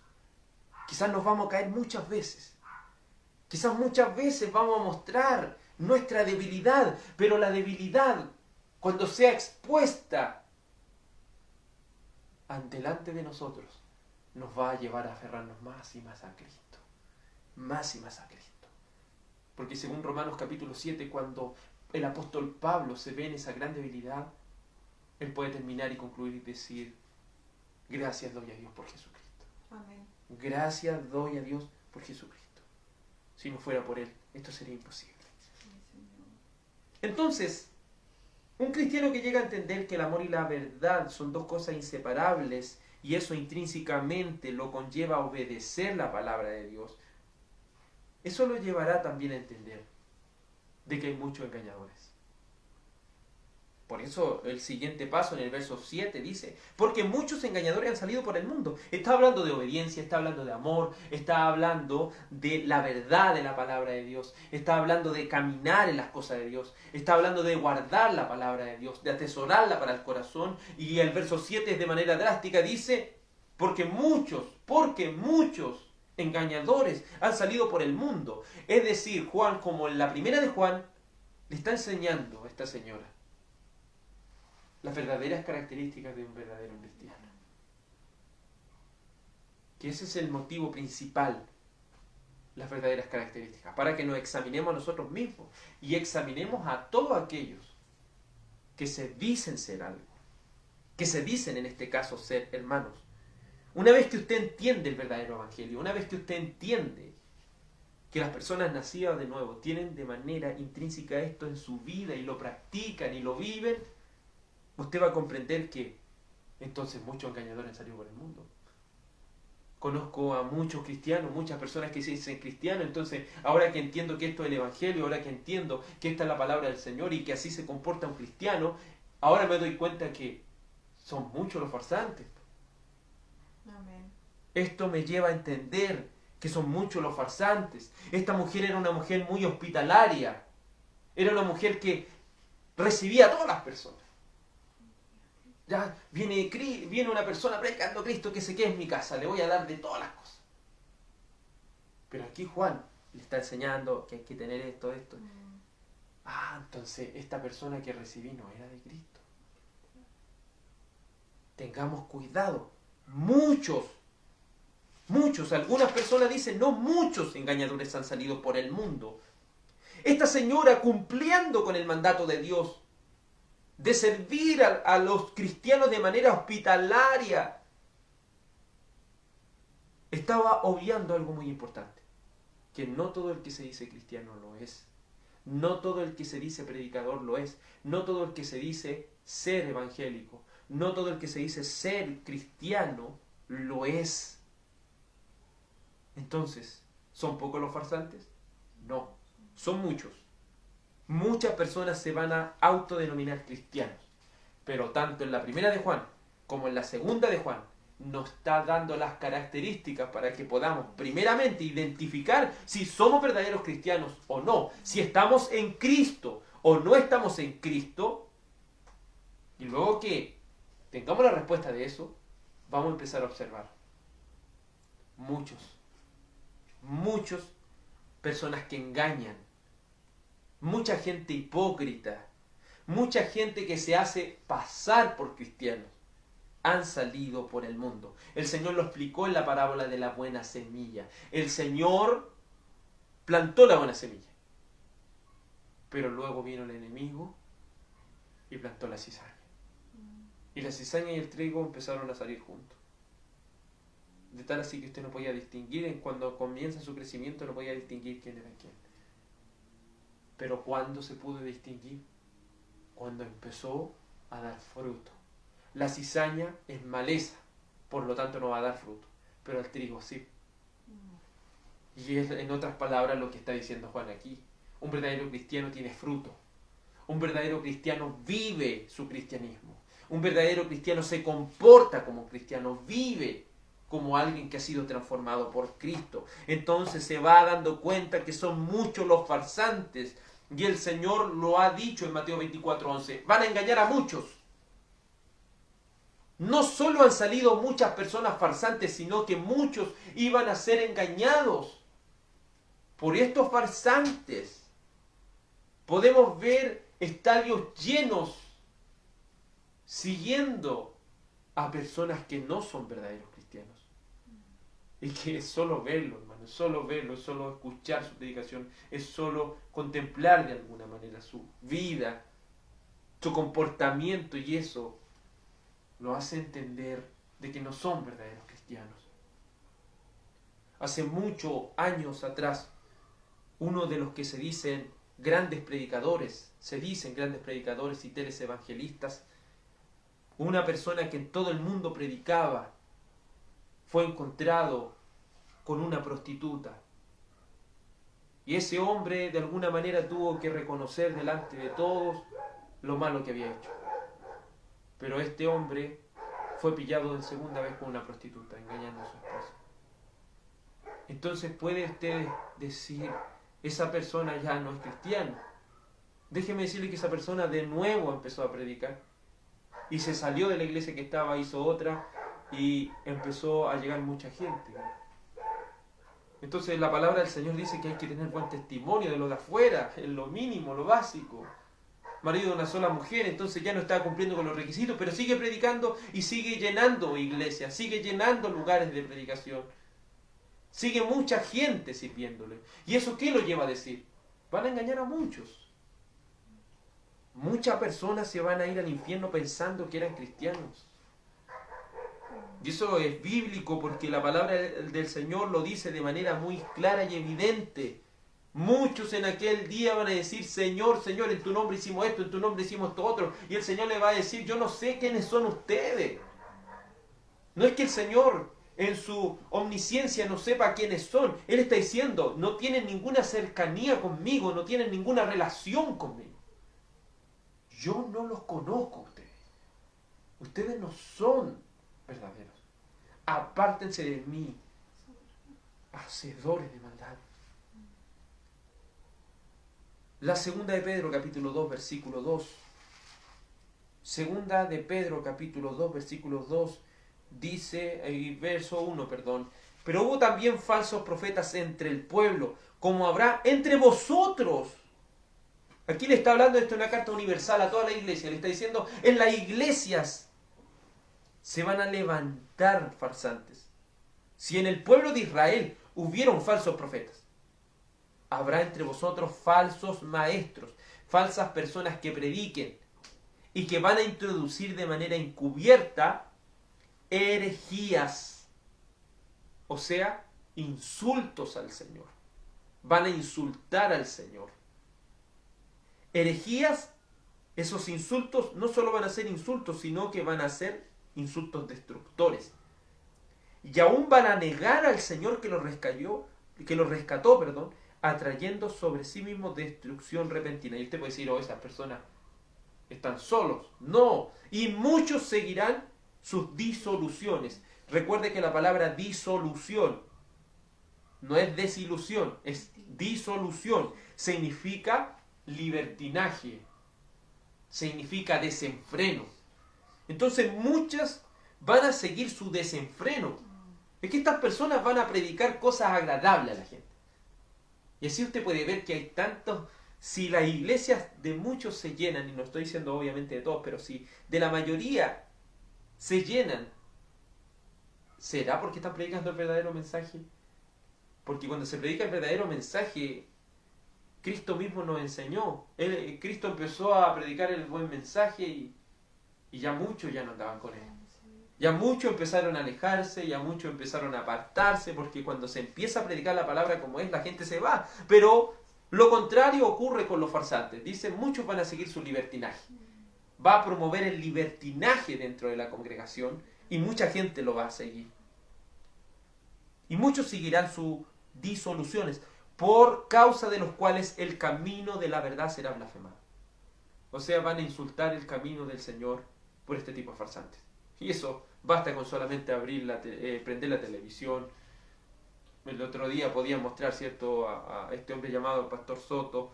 Quizás nos vamos a caer muchas veces. Quizás muchas veces vamos a mostrar nuestra debilidad, pero la debilidad, cuando sea expuesta delante de nosotros, nos va a llevar a aferrarnos más y más a Cristo. Más y más a Cristo. Porque según Romanos capítulo 7, cuando el apóstol Pablo se ve en esa gran debilidad, él puede terminar y concluir y decir: gracias doy a Dios por Jesucristo. Amén. Gracias doy a Dios por Jesucristo. Si no fuera por Él, esto sería imposible. Sí, Señor. Entonces, un cristiano que llega a entender que el amor y la verdad son dos cosas inseparables, y eso intrínsecamente lo conlleva a obedecer la palabra de Dios, eso lo llevará también a entender de que hay muchos engañadores. Por eso el siguiente paso en el verso 7 dice: porque muchos engañadores han salido por el mundo. Está hablando de obediencia, está hablando de amor, está hablando de la verdad de la palabra de Dios, está hablando de caminar en las cosas de Dios, está hablando de guardar la palabra de Dios, de atesorarla para el corazón. Y el verso 7 de manera drástica dice: porque muchos engañadores han salido por el mundo. Es decir, Juan, como en la primera de Juan, le está enseñando a esta señora las verdaderas características de un verdadero cristiano. Que ese es el motivo principal, las verdaderas características, para que nos examinemos a nosotros mismos y examinemos a todos aquellos que se dicen ser algo, que se dicen en este caso ser hermanos. Una vez que usted entiende el verdadero evangelio, una vez que usted entiende que las personas nacidas de nuevo tienen de manera intrínseca esto en su vida y lo practican y lo viven, usted va a comprender que entonces muchos engañadores han salido por el mundo. Conozco a muchos cristianos, muchas personas que se dicen cristianos, entonces ahora que entiendo que esto es el evangelio, ahora que entiendo que esta es la palabra del Señor y que así se comporta un cristiano, ahora me doy cuenta que son muchos los farsantes. Amén. Esto me lleva a entender que son muchos los farsantes. Esta mujer era una mujer muy hospitalaria, era una mujer que recibía a todas las personas. Ya viene una persona predicando a Cristo, que se quede en mi casa, le voy a dar de todas las cosas. Pero aquí Juan le está enseñando que hay que tener esto. Entonces esta persona que recibí no era de Cristo. Tengamos cuidado. Muchos, algunas personas dicen, no, muchos engañadores han salido por el mundo. Esta señora, cumpliendo con el mandato de Dios, de servir a los cristianos de manera hospitalaria, estaba obviando algo muy importante, que no todo el que se dice cristiano lo es, no todo el que se dice predicador lo es, no todo el que se dice ser evangélico, no todo el que se dice ser cristiano lo es. Entonces, ¿son pocos los farsantes? No, son muchos. Muchas personas se van a autodenominar cristianos, pero tanto en la primera de Juan como en la segunda de Juan, nos está dando las características para que podamos primeramente identificar si somos verdaderos cristianos o no, si estamos en Cristo o no estamos en Cristo, y luego que tengamos la respuesta de eso, vamos a empezar a observar muchas personas que engañan, mucha gente hipócrita, mucha gente que se hace pasar por cristianos, han salido por el mundo. El Señor lo explicó en la parábola de la buena semilla. El Señor plantó la buena semilla, pero luego vino el enemigo y plantó la cizaña. Y la cizaña y el trigo empezaron a salir juntos. De tal así que usted no podía distinguir, cuando comienza su crecimiento no podía distinguir quién era quién. Pero ¿cuándo se pudo distinguir? Cuando empezó a dar fruto. La cizaña es maleza, por lo tanto no va a dar fruto, pero el trigo sí. Y es, en otras palabras, lo que está diciendo Juan aquí. Un verdadero cristiano tiene fruto. Un verdadero cristiano vive su cristianismo. Un verdadero cristiano se comporta como cristiano, vive como alguien que ha sido transformado por Cristo. Entonces se va dando cuenta que son muchos los farsantes. Y el Señor lo ha dicho en Mateo 24:11. Van a engañar a muchos. No solo han salido muchas personas farsantes, sino que muchos iban a ser engañados por estos farsantes. Podemos ver estadios llenos siguiendo a personas que no son verdaderos cristianos. Y que es solo verlo, hermano, es solo verlo, es solo escuchar su predicación, es solo contemplar de alguna manera su vida, su comportamiento, y eso lo hace entender de que no son verdaderos cristianos. Hace muchos años atrás, uno de los que se dicen grandes predicadores y televangelistas, una persona que en todo el mundo predicaba, fue encontrado con una prostituta. Y ese hombre de alguna manera tuvo que reconocer delante de todos lo malo que había hecho. Pero este hombre fue pillado en segunda vez con una prostituta, engañando a su esposa. Entonces puede usted decir, esa persona ya no es cristiano. Déjeme decirle que esa persona de nuevo empezó a predicar. Y se salió de la iglesia que estaba, hizo otra, y empezó a llegar mucha gente. Entonces la palabra del Señor dice que hay que tener buen testimonio de lo de afuera, en lo mínimo, lo básico. Marido de una sola mujer, entonces ya no está cumpliendo con los requisitos, pero sigue predicando y sigue llenando iglesias, sigue llenando lugares de predicación. Sigue mucha gente sirviéndole. ¿Y eso qué lo lleva a decir? Van a engañar a muchos. Muchas personas se van a ir al infierno pensando que eran cristianos. Y eso es bíblico porque la palabra del Señor lo dice de manera muy clara y evidente. Muchos en aquel día van a decir, Señor, Señor, en tu nombre hicimos esto, en tu nombre hicimos esto otro. Y el Señor le va a decir, yo no sé quiénes son ustedes. No es que el Señor en su omnisciencia no sepa quiénes son. Él está diciendo, no tienen ninguna cercanía conmigo, no tienen ninguna relación conmigo. Yo no los conozco a ustedes. Ustedes no son verdaderos. Apártense de mí, hacedores de maldad. La segunda de Pedro, capítulo 2, versículo 2. Segunda de Pedro, capítulo 2, versículo 2, dice, verso 1, perdón. Pero hubo también falsos profetas entre el pueblo, como habrá entre vosotros. Aquí le está hablando esto en una carta universal a toda la iglesia. Le está diciendo, en las iglesias se van a levantar farsantes. Si en el pueblo de Israel hubieron falsos profetas, habrá entre vosotros falsos maestros, falsas personas que prediquen y que van a introducir de manera encubierta herejías, o sea, insultos al Señor. Van a insultar al Señor. Herejías, esos insultos no solo van a ser insultos, sino que van a ser insultos destructores. Y aún van a negar al Señor que los rescató, atrayendo sobre sí mismos destrucción repentina. Y usted puede decir, esas personas están solos. No, y muchos seguirán sus disoluciones. Recuerde que la palabra disolución no es desilusión, es disolución. Significa libertinaje, significa desenfreno. Entonces muchas van a seguir su desenfreno. Es que estas personas van a predicar cosas agradables a la gente. Y así usted puede ver que hay tantos... Si las iglesias de muchos se llenan, y no estoy diciendo obviamente de todos, pero si de la mayoría se llenan, ¿será porque están predicando el verdadero mensaje? Porque cuando se predica el verdadero mensaje, Cristo mismo nos enseñó. Cristo empezó a predicar el buen mensaje y ya muchos ya no andaban con él. Ya muchos empezaron a alejarse, ya muchos empezaron a apartarse, porque cuando se empieza a predicar la palabra como es, la gente se va. Pero lo contrario ocurre con los farsantes. Dicen, muchos van a seguir su libertinaje. Va a promover el libertinaje dentro de la congregación y mucha gente lo va a seguir. Y muchos seguirán sus disoluciones, por causa de los cuales el camino de la verdad será blasfemado. O sea, van a insultar el camino del Señor por este tipo de farsantes. Y eso basta con solamente prender la televisión. El otro día podían mostrar, ¿cierto?, a este hombre llamado el Pastor Soto,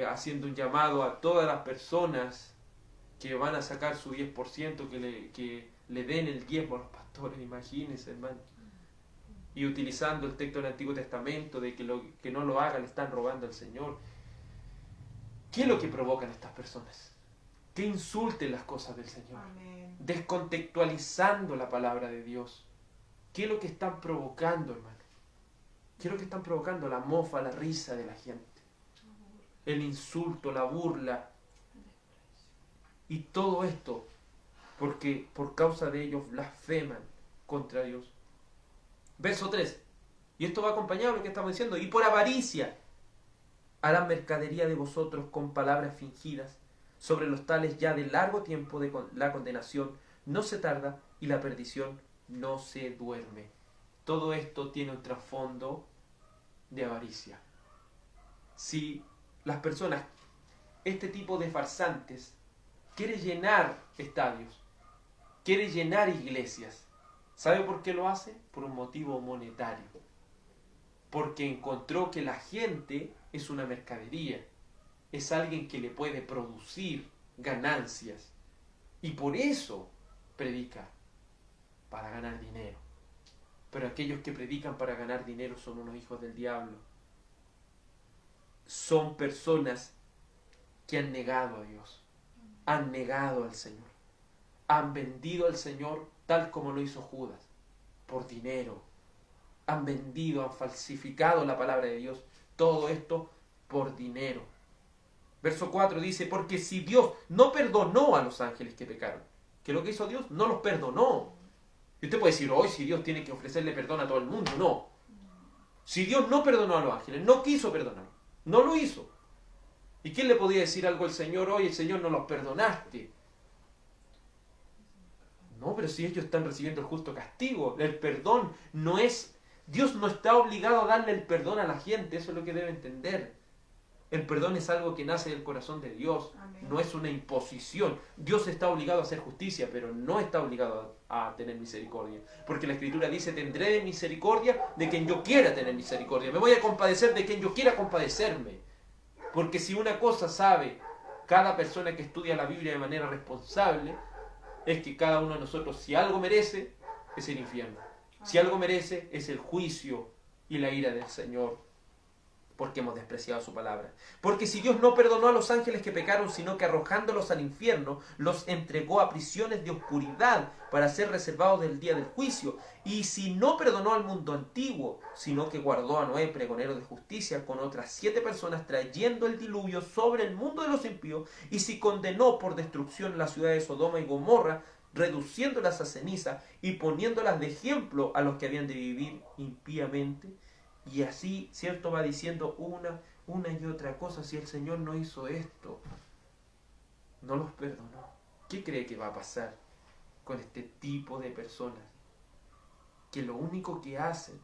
haciendo un llamado a todas las personas que van a sacar su 10%, que le den el diezmo a los pastores, imagínense, hermano. Y utilizando el texto del Antiguo Testamento de que no lo hagan, le están robando al Señor. ¿Qué es lo que provocan estas personas? Que insulten las cosas del Señor. Amén. Descontextualizando la palabra de Dios. ¿Qué es lo que están provocando, hermano? ¿Qué es lo que están provocando? La mofa, la risa de la gente. El insulto, la burla. Y todo esto porque por causa de ellos blasfeman contra Dios. Verso 3. Y esto va acompañado de lo que estamos diciendo. Y por avaricia harán mercadería de vosotros con palabras fingidas. Sobre los tales ya de largo tiempo la condenación no se tarda y la perdición no se duerme. Todo esto tiene un trasfondo de avaricia. Si las personas, este tipo de farsantes, quiere llenar estadios, quiere llenar iglesias, ¿sabe por qué lo hace? Por un motivo monetario. Porque encontró que la gente es una mercadería, es alguien que le puede producir ganancias. Y por eso predica, para ganar dinero. Pero aquellos que predican para ganar dinero son unos hijos del diablo. Son personas que han negado a Dios, han negado al Señor, han vendido al Señor tal como lo hizo Judas, por dinero. Han vendido, han falsificado la palabra de Dios. Todo esto por dinero. Verso 4 dice, porque si Dios no perdonó a los ángeles que pecaron, ¿qué es lo que hizo Dios? No los perdonó. Y usted puede decir, hoy si Dios tiene que ofrecerle perdón a todo el mundo. No. Si Dios no perdonó a los ángeles, no quiso perdonar, no lo hizo. ¿Y quién le podía decir algo al Señor hoy? El Señor no los perdonaste. No, pero si ellos están recibiendo el justo castigo, el perdón no es... Dios no está obligado a darle el perdón a la gente, eso es lo que debe entender. El perdón es algo que nace del corazón de Dios, Amén. No es una imposición. Dios está obligado a hacer justicia, pero no está obligado a tener misericordia. Porque la Escritura dice, tendré misericordia de quien yo quiera tener misericordia. Me voy a compadecer de quien yo quiera compadecerme. Porque si una cosa sabe cada persona que estudia la Biblia de manera responsable, es que cada uno de nosotros, si algo merece, es el infierno. Si algo merece, es el juicio y la ira del Señor, porque hemos despreciado su palabra. Porque si Dios no perdonó a los ángeles que pecaron, sino que arrojándolos al infierno, los entregó a prisiones de oscuridad para ser reservados del día del juicio. Y si no perdonó al mundo antiguo, sino que guardó a Noé, pregonero de justicia, con otras 7 personas, trayendo el diluvio sobre el mundo de los impíos, y si condenó por destrucción la ciudad de Sodoma y Gomorra, reduciéndolas a ceniza y poniéndolas de ejemplo a los que habían de vivir impíamente. Y así, ¿cierto? Va diciendo una y otra cosa. Si el Señor no hizo esto, no los perdonó, ¿qué cree que va a pasar con este tipo de personas? Que lo único que hacen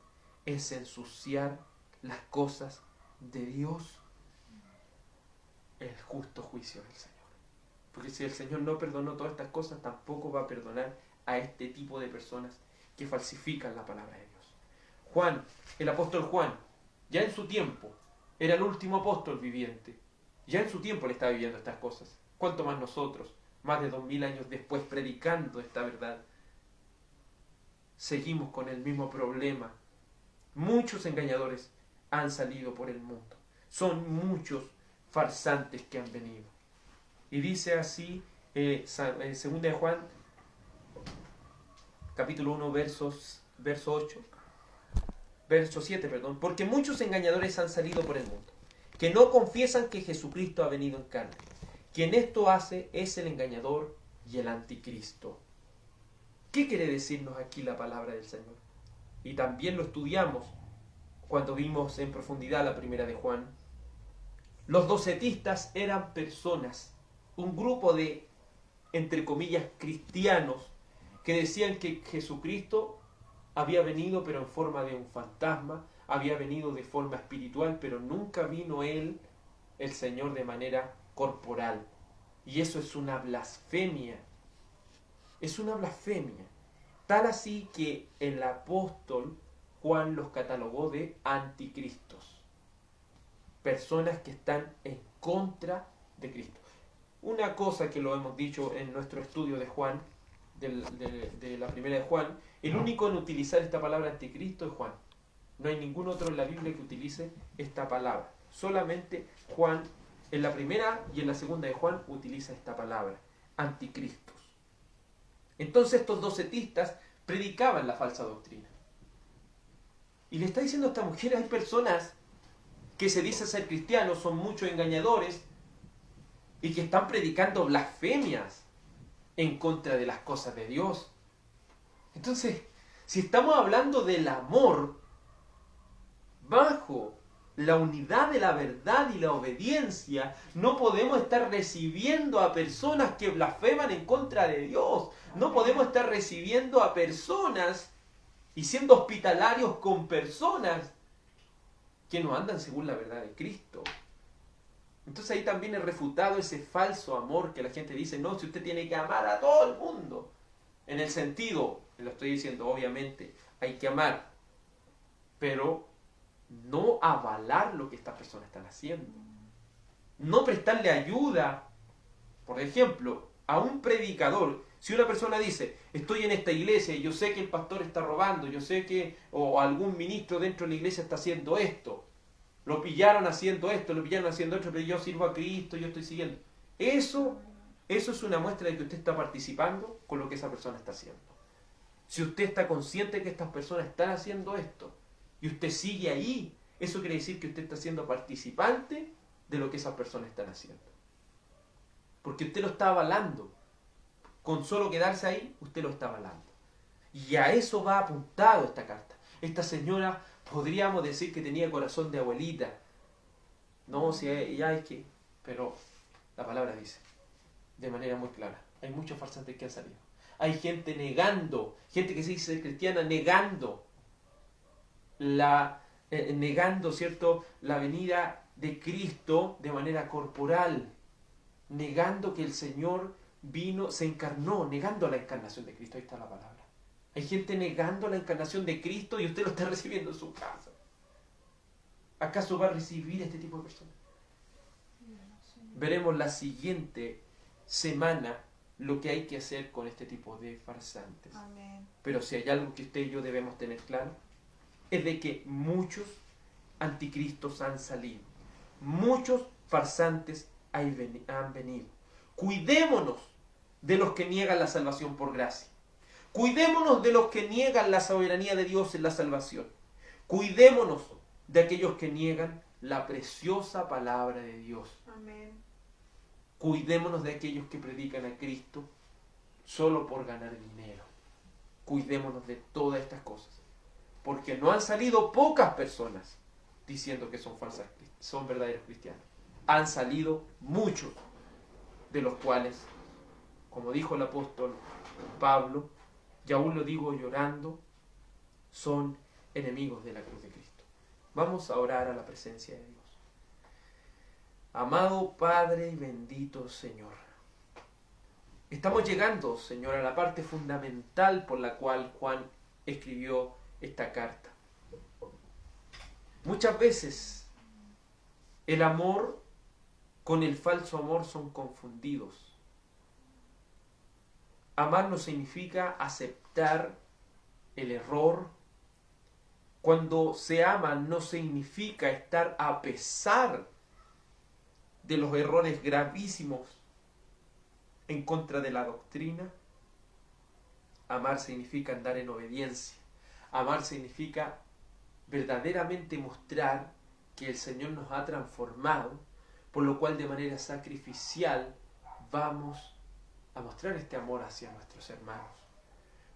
es ensuciar las cosas de Dios. El justo juicio del Señor. Porque si el Señor no perdonó todas estas cosas, tampoco va a perdonar a este tipo de personas que falsifican la palabra de Dios. Juan, el apóstol Juan, ya en su tiempo, era el último apóstol viviente. Ya en su tiempo le estaba viviendo estas cosas. ¿Cuánto más nosotros, más de 2000 años después, predicando esta verdad? Seguimos con el mismo problema. Muchos engañadores han salido por el mundo. Son muchos farsantes que han venido. Y dice así, 2 de Juan, capítulo 1, verso 7, porque muchos engañadores han salido por el mundo, que no confiesan que Jesucristo ha venido en carne. Quien esto hace es el engañador y el anticristo. ¿Qué quiere decirnos aquí la palabra del Señor? Y también lo estudiamos cuando vimos en profundidad la primera de Juan. Los docetistas eran personas, un grupo de, entre comillas, cristianos, que decían que Jesucristo había venido pero en forma de un fantasma, había venido de forma espiritual, pero nunca vino Él, el Señor, de manera corporal. Y eso es una blasfemia. Es una blasfemia. Tal así que el apóstol Juan los catalogó de anticristos. Personas que están en contra de Cristo. Una cosa que lo hemos dicho en nuestro estudio de Juan, de la primera de Juan, el único en utilizar esta palabra anticristo es Juan. No hay ningún otro en la Biblia que utilice esta palabra. Solamente Juan, en la primera y en la segunda de Juan, utiliza esta palabra, anticristos. Entonces estos docetistas predicaban la falsa doctrina. Y le está diciendo a esta mujer, hay personas que se dicen ser cristianos, son muchos engañadores, y que están predicando blasfemias en contra de las cosas de Dios. Entonces, si estamos hablando del amor bajo la unidad de la verdad y la obediencia, no podemos estar recibiendo a personas que blasfeman en contra de Dios. No podemos estar recibiendo a personas y siendo hospitalarios con personas que no andan según la verdad de Cristo. Entonces ahí también es refutado ese falso amor que la gente dice, no, si usted tiene que amar a todo el mundo. En el sentido, lo estoy diciendo obviamente, hay que amar, pero no avalar lo que estas personas están haciendo. No prestarle ayuda, por ejemplo, a un predicador. Si una persona dice, estoy en esta iglesia y yo sé que el pastor está robando, yo sé que, o algún ministro dentro de la iglesia está haciendo esto, lo pillaron haciendo esto, lo pillaron haciendo esto, pero yo sirvo a Cristo, yo estoy siguiendo. Eso es una muestra de que usted está participando con lo que esa persona está haciendo. Si usted está consciente que estas personas están haciendo esto y usted sigue ahí, eso quiere decir que usted está siendo participante de lo que esas personas están haciendo. Porque usted lo está avalando. Con solo quedarse ahí, usted lo está avalando. Y a eso va apuntado esta carta. Esta señora, podríamos decir que tenía corazón de abuelita. No, si ya es que... Pero la palabra dice, de manera muy clara, hay muchos farsantes que han salido. Hay gente negando, gente que se dice cristiana negando ¿cierto?, la venida de Cristo de manera corporal, negando que el Señor vino, se encarnó, negando la encarnación de Cristo. Ahí está la palabra. Hay gente negando la encarnación de Cristo y usted lo está recibiendo en su casa. ¿Acaso va a recibir este tipo de personas? Veremos la siguiente semana lo que hay que hacer con este tipo de farsantes. Amén. Pero si hay algo que usted y yo debemos tener claro, es de que muchos anticristos han salido. Muchos farsantes han venido. Cuidémonos de los que niegan la salvación por gracia. Cuidémonos de los que niegan la soberanía de Dios en la salvación. Cuidémonos de aquellos que niegan la preciosa palabra de Dios. Amén. Cuidémonos de aquellos que predican a Cristo solo por ganar dinero. Cuidémonos de todas estas cosas. Porque no han salido pocas personas diciendo que son falsas, son verdaderos cristianos. Han salido muchos, de los cuales, como dijo el apóstol Pablo, y aún lo digo llorando, son enemigos de la cruz de Cristo. Vamos a orar a la presencia de Dios. Amado Padre y bendito Señor, estamos llegando, Señor, a la parte fundamental por la cual Juan escribió esta carta. Muchas veces el amor con el falso amor son confundidos. Amar no significa aceptar el error. Cuando se ama no significa estar a pesar de los errores gravísimos en contra de la doctrina. Amar significa andar en obediencia. Amar significa verdaderamente mostrar que el Señor nos ha transformado, por lo cual de manera sacrificial vamos a mostrar este amor hacia nuestros hermanos.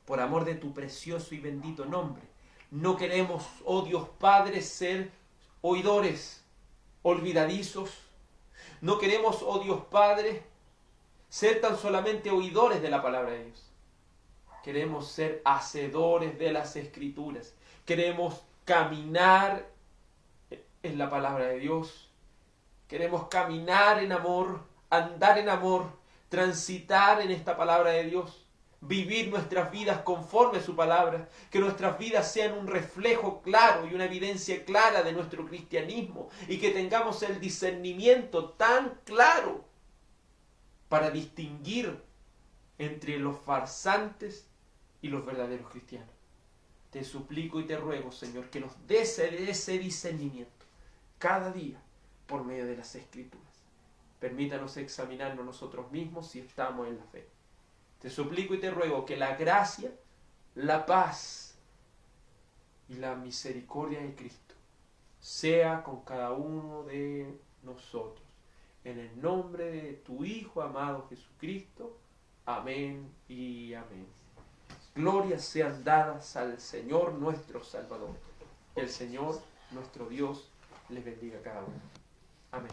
Por amor de tu precioso y bendito nombre. No queremos, oh Dios Padre, ser oidores olvidadizos. No queremos, oh Dios Padre, ser tan solamente oidores de la palabra de Dios. Queremos ser hacedores de las Escrituras. Queremos caminar en la palabra de Dios. Queremos caminar en amor, andar en amor, transitar en esta palabra de Dios. Vivir nuestras vidas conforme a su palabra, que nuestras vidas sean un reflejo claro y una evidencia clara de nuestro cristianismo, y que tengamos el discernimiento tan claro para distinguir entre los farsantes y los verdaderos cristianos. Te suplico y te ruego, Señor, que nos des ese discernimiento cada día por medio de las Escrituras. Permítanos examinarnos nosotros mismos si estamos en la fe. Te suplico y te ruego que la gracia, la paz y la misericordia de Cristo sea con cada uno de nosotros. En el nombre de tu Hijo amado Jesucristo. Amén y amén. Glorias sean dadas al Señor nuestro Salvador. El Señor, nuestro Dios, les bendiga a cada uno. Amén.